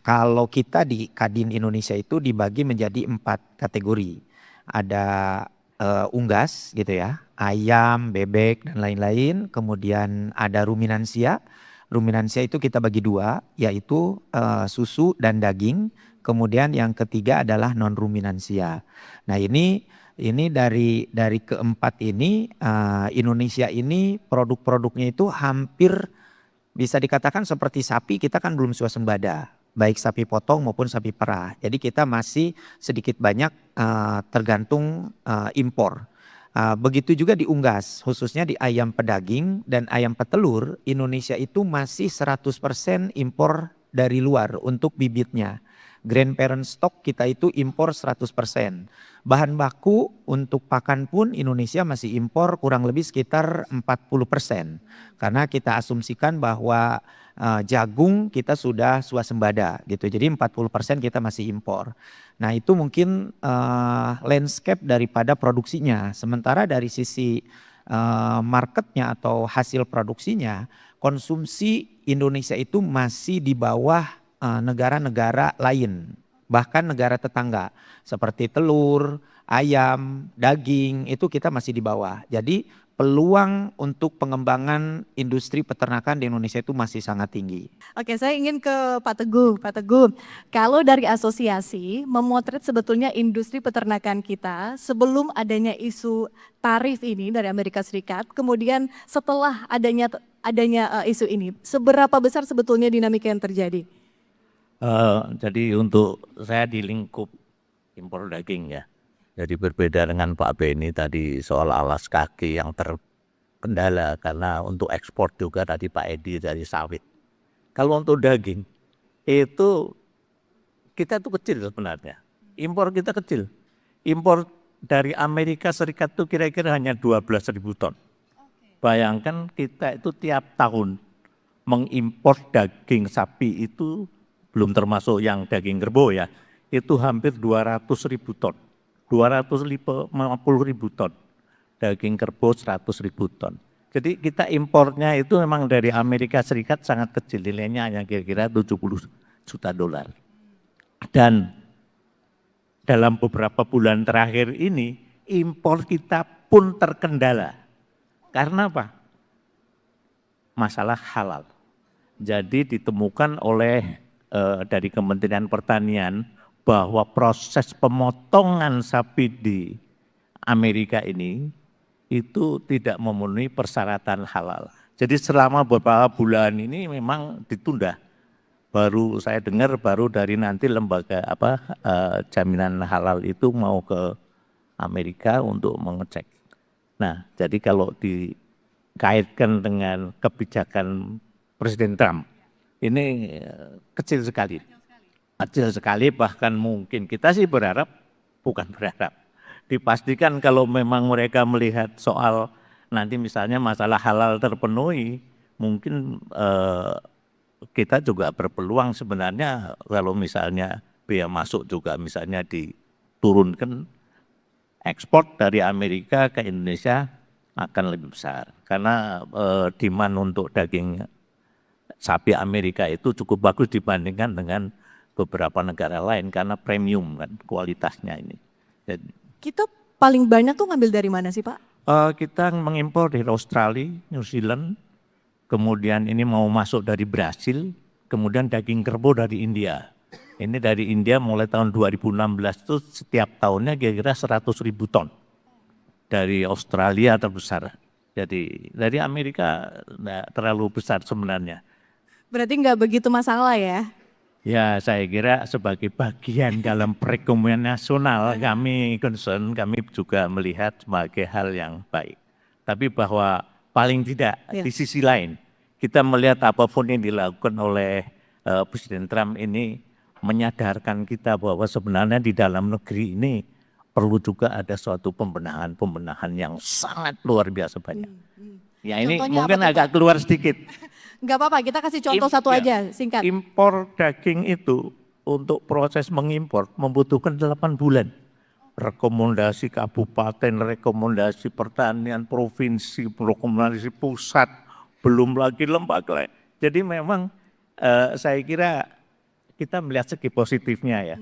kalau kita di Kadin Indonesia itu dibagi menjadi 4 kategori. Ada unggas gitu ya, ayam, bebek dan lain-lain. Kemudian ada ruminansia. Ruminansia itu kita bagi 2, yaitu susu dan daging. Kemudian yang ketiga adalah non ruminansia. Nah ini dari keempat ini Indonesia ini produk-produknya itu hampir bisa dikatakan seperti sapi, kita kan belum swasembada, baik sapi potong maupun sapi perah. Jadi kita masih sedikit banyak tergantung impor. Begitu juga di unggas, khususnya di ayam pedaging dan ayam petelur, Indonesia itu masih 100% impor dari luar untuk bibitnya. Grandparent stock kita itu impor 100%. Bahan baku untuk pakan pun Indonesia masih impor kurang lebih sekitar 40%. Karena kita asumsikan bahwa jagung kita sudah swasembada gitu. Jadi 40% kita masih impor. Nah itu mungkin landscape daripada produksinya. Sementara dari sisi marketnya atau hasil produksinya, konsumsi Indonesia itu masih di bawah negara-negara lain, bahkan negara tetangga seperti telur, ayam, daging itu kita masih di bawah. Jadi peluang untuk pengembangan industri peternakan di Indonesia itu masih sangat tinggi. Oke, saya ingin ke Pak Teguh. Pak Teguh, kalau dari asosiasi memotret sebetulnya industri peternakan kita sebelum adanya isu tarif ini dari Amerika Serikat, kemudian setelah adanya isu ini, seberapa besar sebetulnya dinamika yang terjadi? Jadi untuk saya di lingkup impor daging ya. Jadi berbeda dengan Pak Beni tadi soal alas kaki yang terkendala karena untuk ekspor juga tadi Pak Edi dari sawit. Kalau untuk daging itu kita tuh kecil sebenarnya. Impor kita kecil. Impor dari Amerika Serikat tuh kira-kira hanya 12.000 ton. Bayangkan kita itu tiap tahun mengimpor daging sapi itu belum termasuk yang daging kerbau ya, itu hampir 200.000 ton, 250.000 ton, daging kerbau 100.000 ton. Jadi kita impornya itu memang dari Amerika Serikat sangat kecil, nilainya hanya kira-kira 70 juta dolar. Dan dalam beberapa bulan terakhir ini impor kita pun terkendala. Karena apa? Masalah halal. Jadi ditemukan oleh dari Kementerian Pertanian bahwa proses pemotongan sapi di Amerika ini itu tidak memenuhi persyaratan halal. Jadi selama beberapa bulan ini memang ditunda. Baru saya dengar baru dari nanti lembaga jaminan halal itu mau ke Amerika untuk mengecek. Nah, jadi kalau dikaitkan dengan kebijakan Presiden Trump, ini kecil sekali. Kecil sekali, bahkan mungkin kita sih berharap, bukan berharap. Dipastikan kalau memang mereka melihat soal nanti misalnya masalah halal terpenuhi, mungkin kita juga berpeluang sebenarnya kalau misalnya bea masuk juga misalnya diturunkan, ekspor dari Amerika ke Indonesia akan lebih besar. Karena demand untuk daging sapi Amerika itu cukup bagus dibandingkan dengan beberapa negara lain karena premium kan kualitasnya ini. Jadi, Kita paling banyak tuh ngambil dari mana sih Pak? kita mengimpor dari Australia, New Zealand, kemudian ini mau masuk dari Brasil, kemudian daging kerbau dari India. Ini dari India mulai tahun 2016 itu setiap tahunnya kira-kira 100.000 ton. Dari Australia terbesar. Jadi dari Amerika tidak terlalu besar sebenarnya. Berarti nggak begitu masalah ya? Ya saya kira sebagai bagian dalam perekonomian nasional kami concern, kami juga melihat sebagai hal yang baik. Tapi bahwa paling tidak di sisi lain kita melihat apapun yang dilakukan oleh Presiden Trump ini menyadarkan kita bahwa sebenarnya di dalam negeri ini perlu juga ada suatu pembenahan yang sangat luar biasa banyak. Ya ini Contohnya mungkin apa tuh, agak keluar sedikit. Nggak apa-apa, kita kasih contoh satu aja, singkat. Impor daging itu untuk proses mengimpor membutuhkan 8 bulan. Rekomendasi kabupaten, rekomendasi pertanian provinsi, rekomendasi pusat, belum lagi lembaga lain. Jadi memang saya kira kita melihat segi positifnya ya.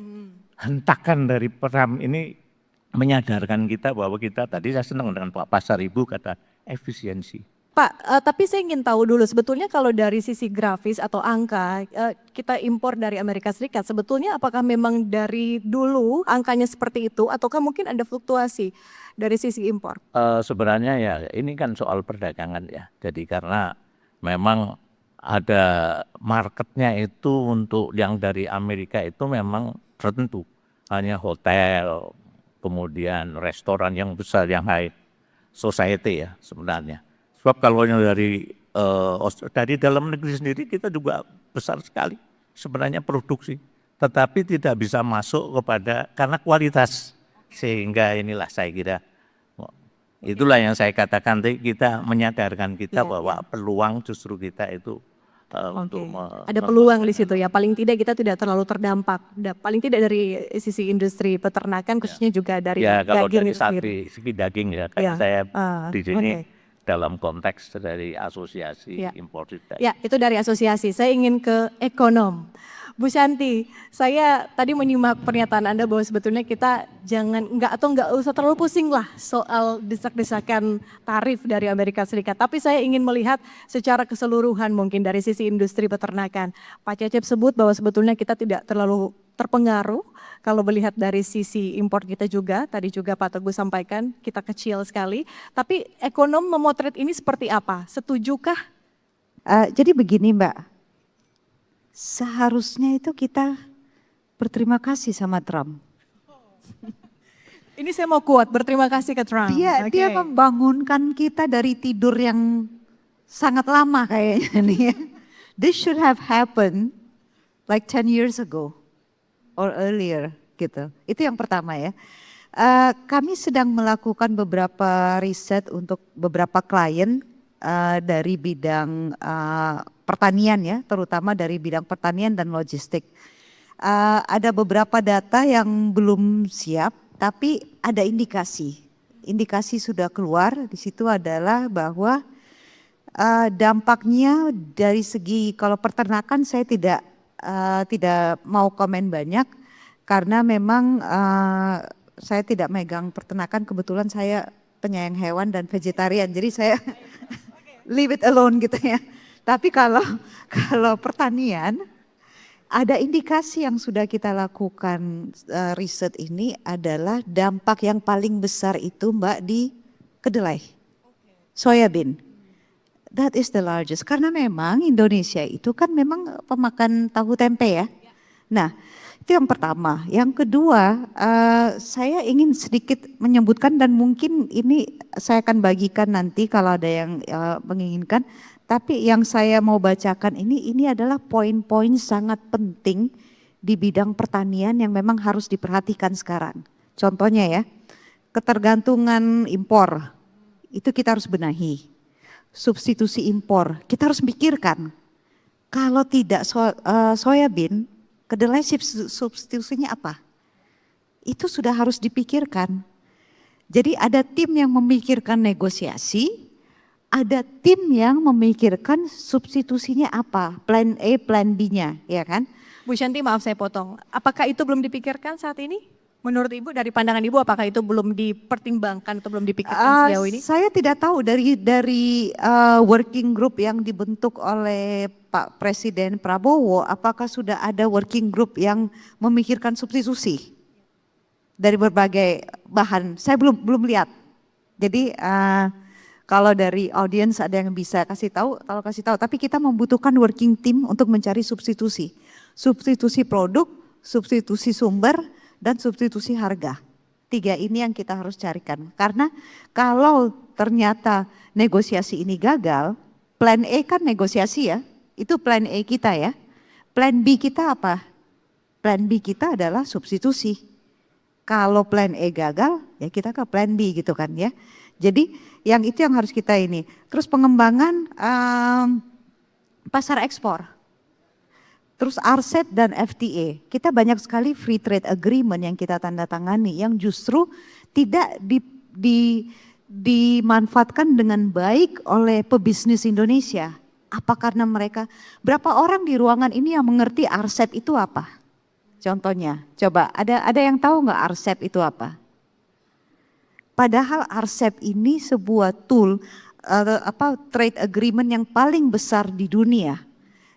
Hentakan dari Trump ini menyadarkan kita bahwa kita tadi saya senang dengan Pak Pasar Ibu kata efisiensi. Pak, tapi saya ingin tahu dulu sebetulnya kalau dari sisi grafis atau angka kita impor dari Amerika Serikat, sebetulnya apakah memang dari dulu angkanya seperti itu ataukah mungkin ada fluktuasi dari sisi impor? Sebenarnya ya ini kan soal perdagangan ya. Jadi karena memang ada marketnya itu untuk yang dari Amerika itu memang tertentu. Hanya hotel, kemudian restoran yang besar, yang high society ya sebenarnya. Sebab kalau yang dari dalam negeri sendiri kita juga besar sekali sebenarnya produksi. Tetapi tidak bisa masuk kepada karena kualitas. Sehingga inilah saya kira itulah yang saya katakan tadi kita menyadarkan kita bahwa peluang justru kita itu untuk ada peluang di situ ya. Paling tidak kita tidak terlalu terdampak. Paling tidak dari sisi industri peternakan khususnya juga dari ya kalau daging dari itu sendiri. segi daging ya kayak saya di sini dalam konteks dari asosiasi impor daging. Ya, itu dari asosiasi. Saya ingin ke ekonom. Bu Shanti, saya tadi menyimak pernyataan Anda bahwa sebetulnya kita nggak usah terlalu pusing lah soal desak-desakan tarif dari Amerika Serikat. Tapi saya ingin melihat secara keseluruhan mungkin dari sisi industri peternakan. Pak Cecep sebut bahwa sebetulnya kita tidak terlalu terpengaruh kalau melihat dari sisi impor kita juga. Tadi juga Pak Teguh sampaikan kita kecil sekali. Tapi ekonom memotret ini seperti apa? Setujukah? Jadi begini Mbak, seharusnya itu kita berterima kasih sama Trump. Ini saya mau kuat, berterima kasih ke Trump. Dia membangunkan kita dari tidur yang sangat lama kayaknya nih ya. This should have happened like 10 years ago or earlier gitu. Itu yang pertama ya. Kami sedang melakukan beberapa riset untuk beberapa klien dari bidang pertanian ya, terutama dari bidang pertanian dan logistik. Ada beberapa data yang belum siap, tapi ada indikasi. Indikasi sudah keluar, di situ adalah bahwa dampaknya dari segi kalau peternakan saya tidak mau komen banyak karena memang saya tidak megang peternakan, kebetulan saya penyayang hewan dan vegetarian, jadi saya leave it alone gitu ya. Tapi kalau pertanian, ada indikasi yang sudah kita lakukan riset ini adalah dampak yang paling besar itu Mbak di kedelai, soybean. That is the largest, karena memang Indonesia itu kan memang pemakan tahu tempe ya. Nah, itu yang pertama. Yang kedua, saya ingin sedikit menyebutkan dan mungkin ini saya akan bagikan nanti kalau ada yang menginginkan. Tapi yang saya mau bacakan ini adalah poin-poin sangat penting di bidang pertanian yang memang harus diperhatikan sekarang. Contohnya ya, ketergantungan impor, itu kita harus benahi. Substitusi impor, kita harus pikirkan. Kalau tidak soybean, kedelai substitusinya apa? Itu sudah harus dipikirkan. Jadi ada tim yang memikirkan negosiasi, ada tim yang memikirkan substitusinya apa, plan A, plan B-nya, ya kan? Bu Shanti, maaf saya potong. Apakah itu belum dipikirkan saat ini? Menurut Ibu, dari pandangan Ibu, apakah itu belum dipertimbangkan atau belum dipikirkan sejauh ini? Saya tidak tahu dari working group yang dibentuk oleh Pak Presiden Prabowo, apakah sudah ada working group yang memikirkan substitusi dari berbagai bahan? Saya belum lihat. Jadi kalau dari audiens ada yang bisa kasih tahu, tapi kita membutuhkan working team untuk mencari substitusi. Substitusi produk, substitusi sumber, dan substitusi harga. 3 ini yang kita harus carikan. Karena kalau ternyata negosiasi ini gagal, plan A kan negosiasi ya, itu plan A kita ya. Plan B kita apa? Plan B kita adalah substitusi. Kalau plan A gagal, ya kita ke plan B gitu kan ya. Jadi yang itu yang harus kita ini. Terus pengembangan pasar ekspor. Terus RCEP dan FTA, kita banyak sekali free trade agreement yang kita tanda tangani yang justru tidak dimanfaatkan dengan baik oleh pebisnis Indonesia. Apa karena mereka, berapa orang di ruangan ini yang mengerti RCEP itu apa? Contohnya, coba ada yang tahu nggak RCEP itu apa? Padahal RCEP ini sebuah tool, trade agreement yang paling besar di dunia.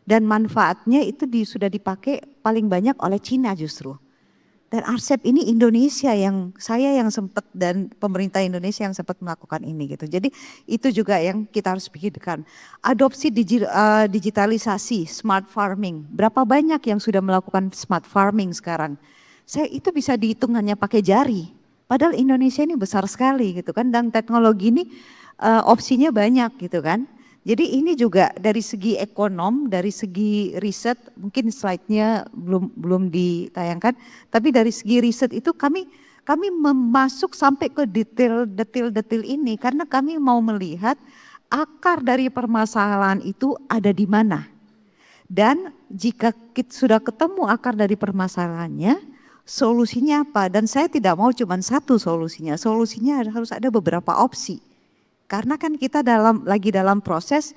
Dan manfaatnya itu sudah dipakai paling banyak oleh Cina justru. Dan RCEP ini Indonesia saya yang sempat dan pemerintah Indonesia yang sempat melakukan ini gitu. Jadi itu juga yang kita harus pikirkan. Adopsi digitalisasi, smart farming. Berapa banyak yang sudah melakukan smart farming sekarang? Itu bisa dihitung hanya pakai jari. Padahal Indonesia ini besar sekali gitu kan. Dan teknologi ini opsinya banyak gitu kan. Jadi ini juga dari segi ekonom, dari segi riset, mungkin slide-nya belum ditayangkan, tapi dari segi riset itu kami masuk sampai ke detail ini karena kami mau melihat akar dari permasalahan itu ada di mana. Dan jika kita sudah ketemu akar dari permasalahannya, solusinya apa? Dan saya tidak mau cuma satu solusinya harus ada beberapa opsi. Karena kan kita lagi dalam proses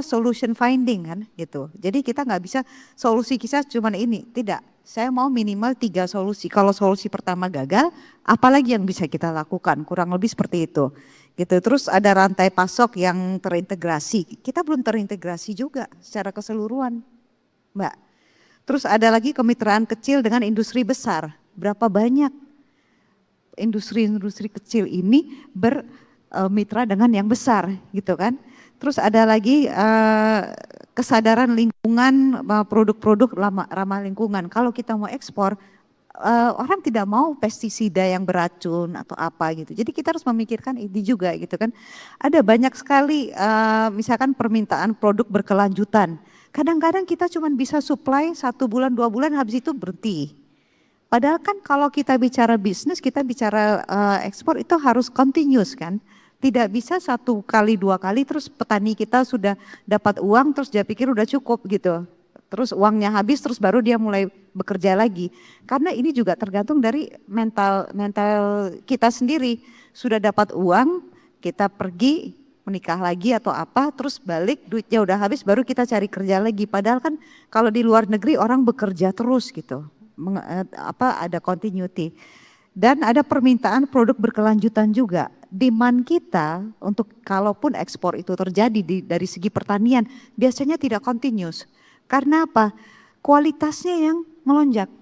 solution finding kan gitu. Jadi kita nggak bisa solusi kita cuma ini, tidak. Saya mau minimal 3 solusi. Kalau solusi pertama gagal, apalagi yang bisa kita lakukan? Kurang lebih seperti itu. Gitu. Terus ada rantai pasok yang terintegrasi. Kita belum terintegrasi juga secara keseluruhan, Mbak. Terus ada lagi kemitraan kecil dengan industri besar. Berapa banyak industri-industri kecil ini bermitra dengan yang besar gitu kan. Terus ada lagi kesadaran lingkungan, produk-produk ramah lingkungan. Kalau kita mau ekspor, orang tidak mau pestisida yang beracun atau apa gitu. Jadi kita harus memikirkan ini juga gitu kan. Ada banyak sekali misalkan permintaan produk berkelanjutan. Kadang-kadang kita cuma bisa supply 1 bulan, 2 bulan, habis itu berhenti. Padahal kan kalau kita bicara bisnis, kita bicara ekspor itu harus continuous kan. Tidak bisa 1 kali 2 kali terus petani kita sudah dapat uang terus dia pikir udah cukup gitu. Terus uangnya habis terus baru dia mulai bekerja lagi. Karena ini juga tergantung dari mental kita sendiri. Sudah dapat uang, kita pergi menikah lagi atau apa, terus balik duitnya udah habis baru kita cari kerja lagi. Padahal kan kalau di luar negeri orang bekerja terus gitu. Ada continuity. Dan ada permintaan produk berkelanjutan juga. Demand kita untuk kalaupun ekspor itu terjadi dari segi pertanian biasanya tidak continuous. Karena apa? Kualitasnya yang melonjak.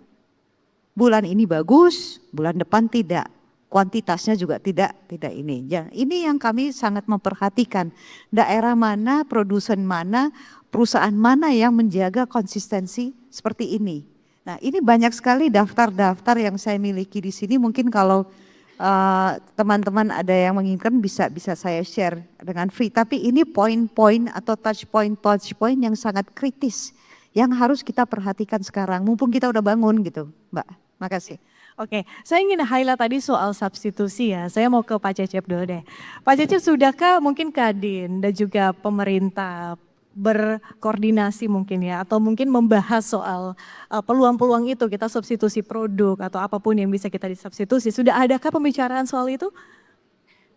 Bulan ini bagus, bulan depan tidak. Kuantitasnya juga tidak ini. Ini yang kami sangat memperhatikan. Daerah mana, produsen mana, perusahaan mana yang menjaga konsistensi seperti ini. Nah, ini banyak sekali daftar-daftar yang saya miliki di sini. Mungkin kalau teman-teman ada yang menginginkan bisa saya share dengan free. Tapi ini poin-poin atau touch point yang sangat kritis yang harus kita perhatikan sekarang. Mumpung kita udah bangun gitu, Mbak. Makasih. Oke, saya ingin highlight tadi soal substitusi ya. Saya mau ke Pak Cecep dulu deh. Pak Cecep, sudahkah mungkin Kadin dan juga pemerintah berkoordinasi mungkin ya, atau mungkin membahas soal peluang-peluang itu, kita substitusi produk atau apapun yang bisa kita disubstitusi. Sudah adakah pembicaraan soal itu?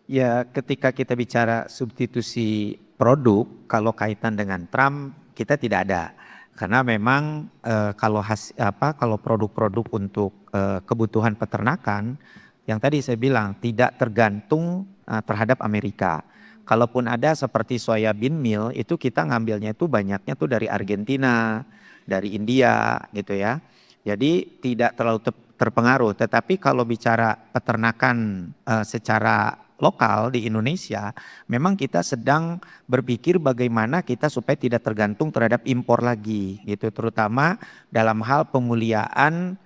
Ya, ketika kita bicara substitusi produk, kalau kaitan dengan Trump kita tidak ada. Karena memang kalau produk-produk untuk kebutuhan peternakan, yang tadi saya bilang tidak tergantung terhadap Amerika. Kalaupun ada seperti soybean meal, itu kita ngambilnya itu banyaknya tuh dari Argentina, dari India gitu ya. Jadi tidak terlalu terpengaruh. Tetapi kalau bicara peternakan secara lokal di Indonesia, memang kita sedang berpikir bagaimana kita supaya tidak tergantung terhadap impor lagi gitu, terutama dalam hal pemuliaan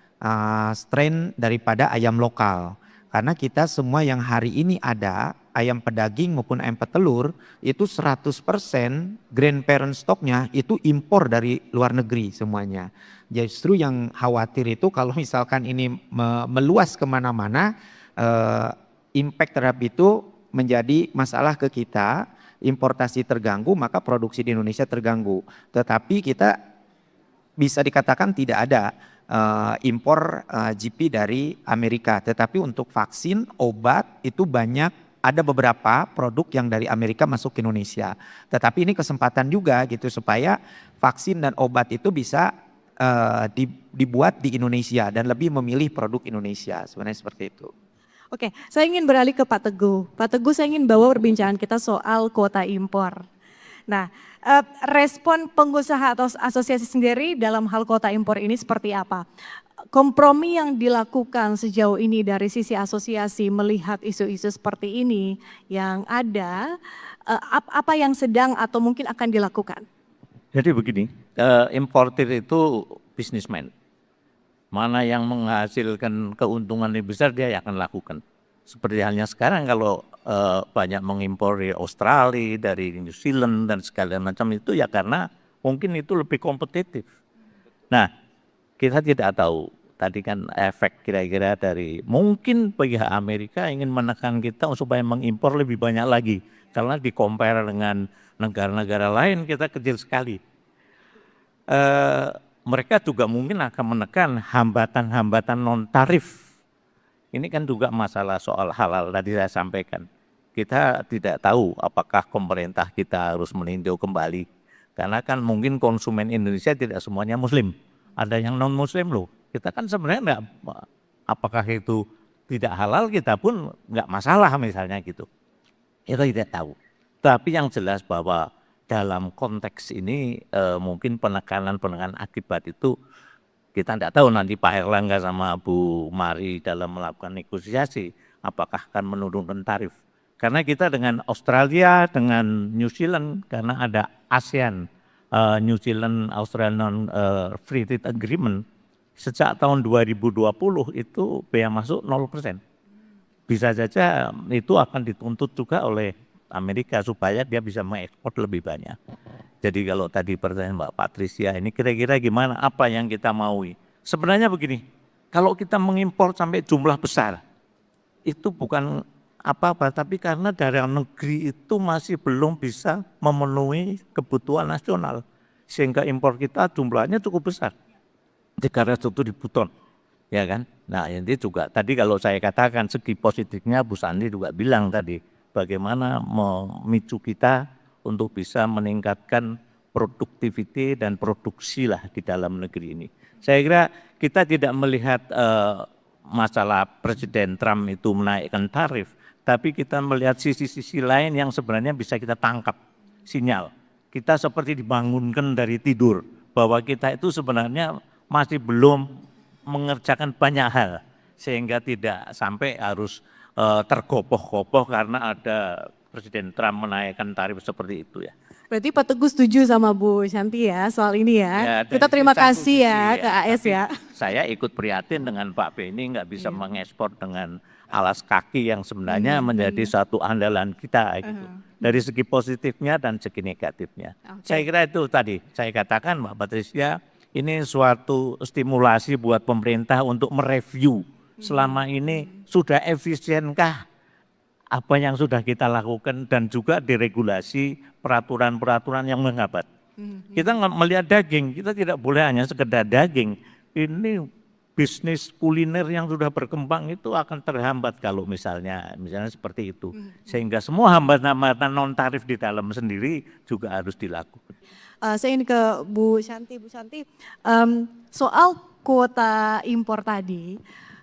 strain daripada ayam lokal. Karena kita semua yang hari ini ada, ayam pedaging maupun ayam petelur, itu 100% grandparent stoknya itu impor dari luar negeri semuanya. Justru yang khawatir itu kalau misalkan ini meluas kemana-mana, impact terhadap itu menjadi masalah ke kita, importasi terganggu, maka produksi di Indonesia terganggu. Tetapi kita bisa dikatakan tidak ada impor GP dari Amerika. Tetapi untuk vaksin, obat itu banyak, ada beberapa produk yang dari Amerika masuk ke Indonesia. Tetapi ini kesempatan juga gitu supaya vaksin dan obat itu bisa dibuat di Indonesia dan lebih memilih produk Indonesia. Sebenarnya seperti itu. Oke, saya ingin beralih ke Pak Teguh. Pak Teguh, saya ingin bawa perbincangan kita soal kuota impor. Nah, respon pengusaha atau asosiasi sendiri dalam hal kuota impor ini seperti apa? Kompromi yang dilakukan sejauh ini dari sisi asosiasi melihat isu-isu seperti ini yang ada, apa yang sedang atau mungkin akan dilakukan? Jadi begini, importir itu bisnismen. Mana yang menghasilkan keuntungan lebih besar dia akan lakukan. Seperti halnya sekarang kalau banyak mengimpor dari Australia, dari New Zealand dan segala macam itu ya karena mungkin itu lebih kompetitif. Nah, kita tidak tahu tadi kan efek kira-kira dari mungkin pihak Amerika ingin menekan kita supaya mengimpor lebih banyak lagi. Karena di-compare dengan negara-negara lain kita kecil sekali. Mereka juga mungkin akan menekan hambatan-hambatan non-tarif. Ini kan juga masalah soal halal tadi saya sampaikan. Kita tidak tahu apakah pemerintah kita harus meninjau kembali. Karena kan mungkin konsumen Indonesia tidak semuanya muslim. Ada yang non-muslim loh. Kita kan sebenarnya enggak, apakah itu tidak halal kita pun enggak masalah misalnya gitu. Itu tidak tahu. Tapi yang jelas bahwa dalam konteks ini mungkin penekanan akibat itu kita tidak tahu nanti Pak Erlangga sama Bu Mari dalam melakukan negosiasi apakah akan menurunkan tarif. Karena kita dengan Australia, dengan New Zealand, karena ada ASEAN, New Zealand Australian Free Trade Agreement, sejak tahun 2020 itu bea masuk 0%. Bisa saja itu akan dituntut juga oleh Amerika supaya dia bisa mengekspor lebih banyak. Jadi kalau tadi pertanyaan Mbak Patricia ini kira-kira gimana, apa yang kita maui? Sebenarnya begini, kalau kita mengimpor sampai jumlah besar, itu bukan apa-apa, tapi karena dalam negeri itu masih belum bisa memenuhi kebutuhan nasional. Sehingga impor kita jumlahnya cukup besar. 300.000 ton, ya kan? Nah ini juga tadi kalau saya katakan segi positifnya Bu Santi juga bilang tadi, bagaimana memicu kita untuk bisa meningkatkan produktiviti dan produksi lah di dalam negeri ini. Saya kira kita tidak melihat masalah Presiden Trump itu menaikkan tarif, tapi kita melihat sisi-sisi lain yang sebenarnya bisa kita tangkap sinyal. Kita seperti dibangunkan dari tidur, bahwa kita itu sebenarnya masih belum mengerjakan banyak hal, sehingga tidak sampai harus tergopoh-gopoh karena ada Presiden Trump menaikkan tarif seperti itu ya. Berarti Pak Teguh setuju sama Bu Shanti ya soal ini ya. Kita terima kasih ya ke AS ya. Saya ikut prihatin dengan Pak Beni nggak bisa mengekspor dengan alas kaki yang sebenarnya menjadi satu andalan kita gitu. Dari segi positifnya dan segi negatifnya. Saya kira itu tadi saya katakan Mbak Patricia, ini suatu stimulasi buat pemerintah untuk mereview selama ini sudah efisienkah apa yang sudah kita lakukan dan juga diregulasi peraturan-peraturan yang menghambat. Kita melihat daging, kita tidak boleh hanya sekedar daging. Ini bisnis kuliner yang sudah berkembang itu akan terhambat kalau misalnya seperti itu. Sehingga semua hambatan non tarif di dalam sendiri juga harus dilakukan. Saya ingin ke Bu Shanti. Bu Shanti, soal kuota impor tadi,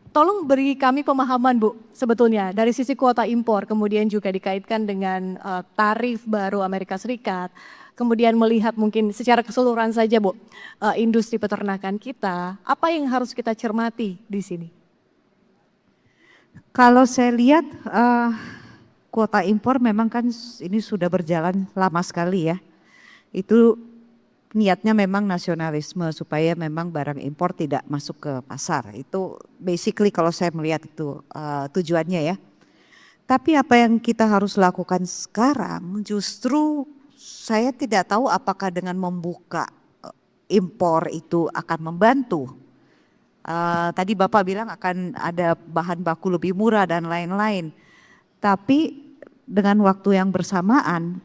tolong beri kami pemahaman Bu, sebetulnya dari sisi kuota impor, kemudian juga dikaitkan dengan tarif baru Amerika Serikat, kemudian melihat mungkin secara keseluruhan saja Bu, industri peternakan kita, apa yang harus kita cermati di sini? Kalau saya lihat kuota impor memang kan ini sudah berjalan lama sekali ya. Itu niatnya memang nasionalisme supaya memang barang impor tidak masuk ke pasar. Itu basically kalau saya melihat itu tujuannya ya. Tapi apa yang kita harus lakukan sekarang justru saya tidak tahu apakah dengan membuka impor itu akan membantu. Tadi Bapak bilang akan ada bahan baku lebih murah dan lain-lain. Tapi dengan waktu yang bersamaan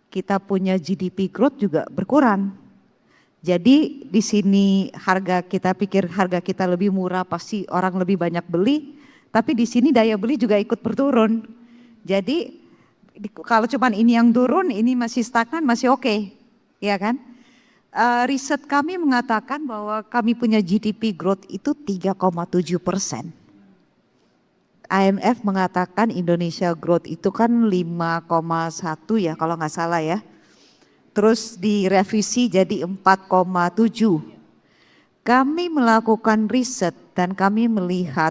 kita punya GDP growth juga berkurang. Jadi di sini harga kita pikir harga kita lebih murah pasti orang lebih banyak beli, tapi di sini daya beli juga ikut berturun. Jadi kalau cuman ini yang turun, ini masih stagnan, masih oke, ya kan? Riset kami mengatakan bahwa kami punya GDP growth itu 3,7%. IMF mengatakan Indonesia growth itu kan 5,1 ya kalau nggak salah ya. Terus direvisi jadi 4,7. Kami melakukan riset dan kami melihat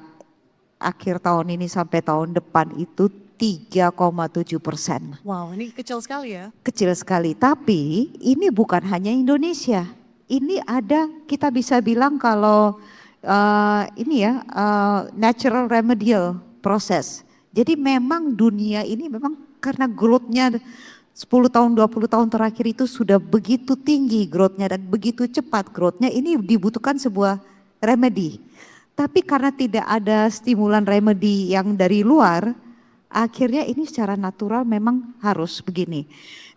akhir tahun ini sampai tahun depan itu 3,7%. Wow, ini kecil sekali ya. Kecil sekali, tapi ini bukan hanya Indonesia. Ini ada, kita bisa bilang kalau ini ya natural remedial proses. Jadi memang dunia ini memang karena growth-nya 10 tahun 20 tahun terakhir itu sudah begitu tinggi growth-nya dan begitu cepat growth-nya, ini dibutuhkan sebuah remedy. Tapi karena tidak ada stimulan remedy yang dari luar, akhirnya ini secara natural memang harus begini.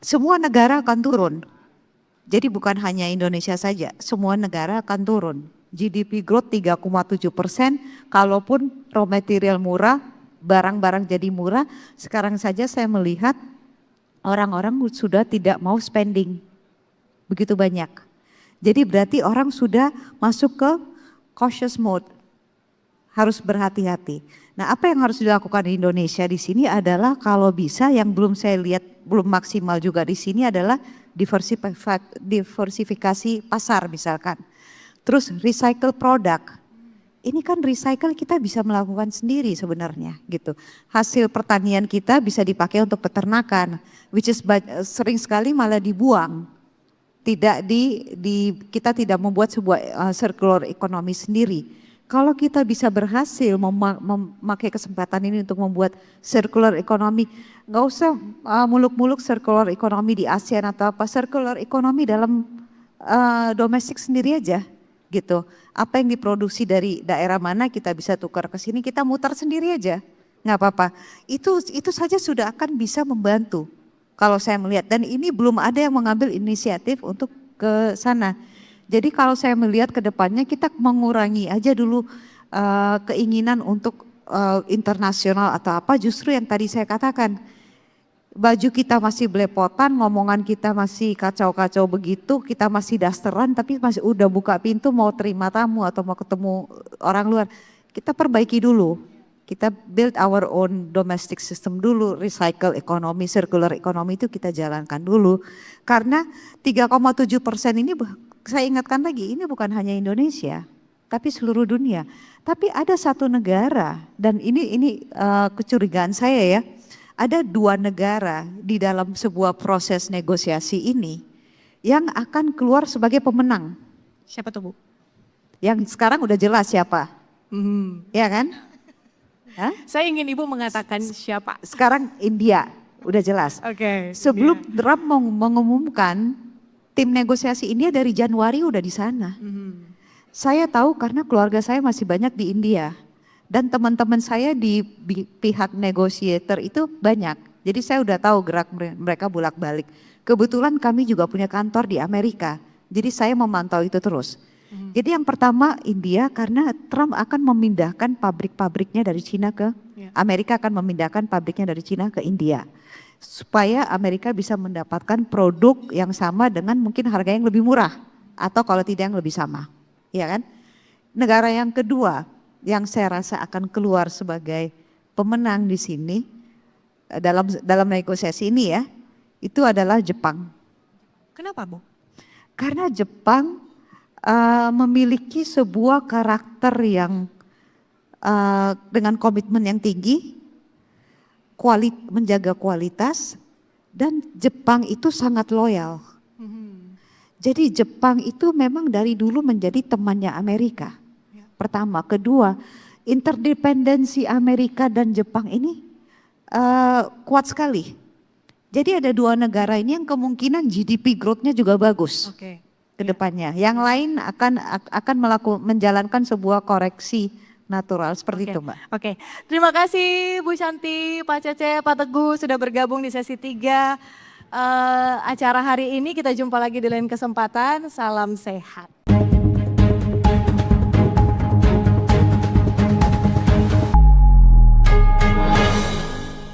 Semua negara akan turun. Jadi bukan hanya Indonesia saja, semua negara akan turun. GDP growth 3,7%, kalaupun raw material murah, barang-barang jadi murah, sekarang saja saya melihat orang-orang sudah tidak mau spending begitu banyak. Jadi berarti orang sudah masuk ke cautious mode, harus berhati-hati. Nah, apa yang harus dilakukan di Indonesia di sini adalah kalau bisa yang belum saya lihat belum maksimal juga di sini adalah diversifikasi pasar misalkan. Terus recycle product, ini kan recycle kita bisa melakukan sendiri sebenarnya gitu. Hasil pertanian kita bisa dipakai untuk peternakan, which is sering sekali malah dibuang. Tidak kita tidak membuat sebuah circular economy sendiri. Kalau kita bisa berhasil memakai kesempatan ini untuk membuat circular economy, nggak usah muluk-muluk circular economy di ASEAN atau apa, circular economy dalam domestik sendiri aja. Gitu. Apa yang diproduksi dari daerah mana kita bisa tukar ke sini, kita mutar sendiri aja. nggak apa-apa. Itu saja sudah akan bisa membantu kalau saya melihat. Dan ini belum ada yang mengambil inisiatif untuk ke sana. Jadi kalau saya melihat ke depannya kita mengurangi aja dulu keinginan untuk internasional atau apa, justru yang tadi saya katakan. Baju kita masih belepotan, ngomongan kita masih kacau-kacau begitu, kita masih dasteran tapi masih udah buka pintu mau terima tamu atau mau ketemu orang luar. Kita perbaiki dulu. Kita build our own domestic system dulu, recycle ekonomi, circular ekonomi itu kita jalankan dulu. Karena 3,7% ini saya ingatkan lagi, ini bukan hanya Indonesia, tapi seluruh dunia. Tapi ada satu negara dan ini kecurigaan saya ya. Ada 2 negara di dalam sebuah proses negosiasi ini yang akan keluar sebagai pemenang. Siapa tuh Bu? Yang sekarang udah jelas siapa, ya kan? Hah? Saya ingin Ibu mengatakan siapa. Sekarang India, udah jelas. Oke. Sebelum Trump mengumumkan, tim negosiasi India dari Januari udah di sana. Saya tahu karena keluarga saya masih banyak di India. Dan teman-teman saya di pihak negotiator itu banyak. Jadi saya udah tahu gerak mereka bolak-balik. Kebetulan kami juga punya kantor di Amerika. Jadi saya memantau itu terus. Jadi yang pertama India karena Trump akan memindahkan pabrik-pabriknya dari Cina ke Amerika, akan memindahkan pabriknya dari Cina ke India. Supaya Amerika bisa mendapatkan produk yang sama dengan mungkin harga yang lebih murah. Atau kalau tidak yang lebih sama. Ya kan? Negara yang kedua yang saya rasa akan keluar sebagai pemenang di sini dalam negosiasi ini ya, itu adalah Jepang. Kenapa Bu? Karena Jepang memiliki sebuah karakter yang dengan komitmen yang tinggi, menjaga kualitas, dan Jepang itu sangat loyal. Jadi Jepang itu memang dari dulu menjadi temannya Amerika. Pertama, kedua, interdependensi Amerika dan Jepang ini kuat sekali. Jadi ada 2 negara ini yang kemungkinan GDP growth-nya juga bagus ke depannya. Yang lain akan menjalankan sebuah koreksi natural seperti itu Mbak. Oke, terima kasih Bu Shanti, Pak Cece, Pak Teguh sudah bergabung di sesi 3 acara hari ini. Kita jumpa lagi di lain kesempatan. Salam sehat.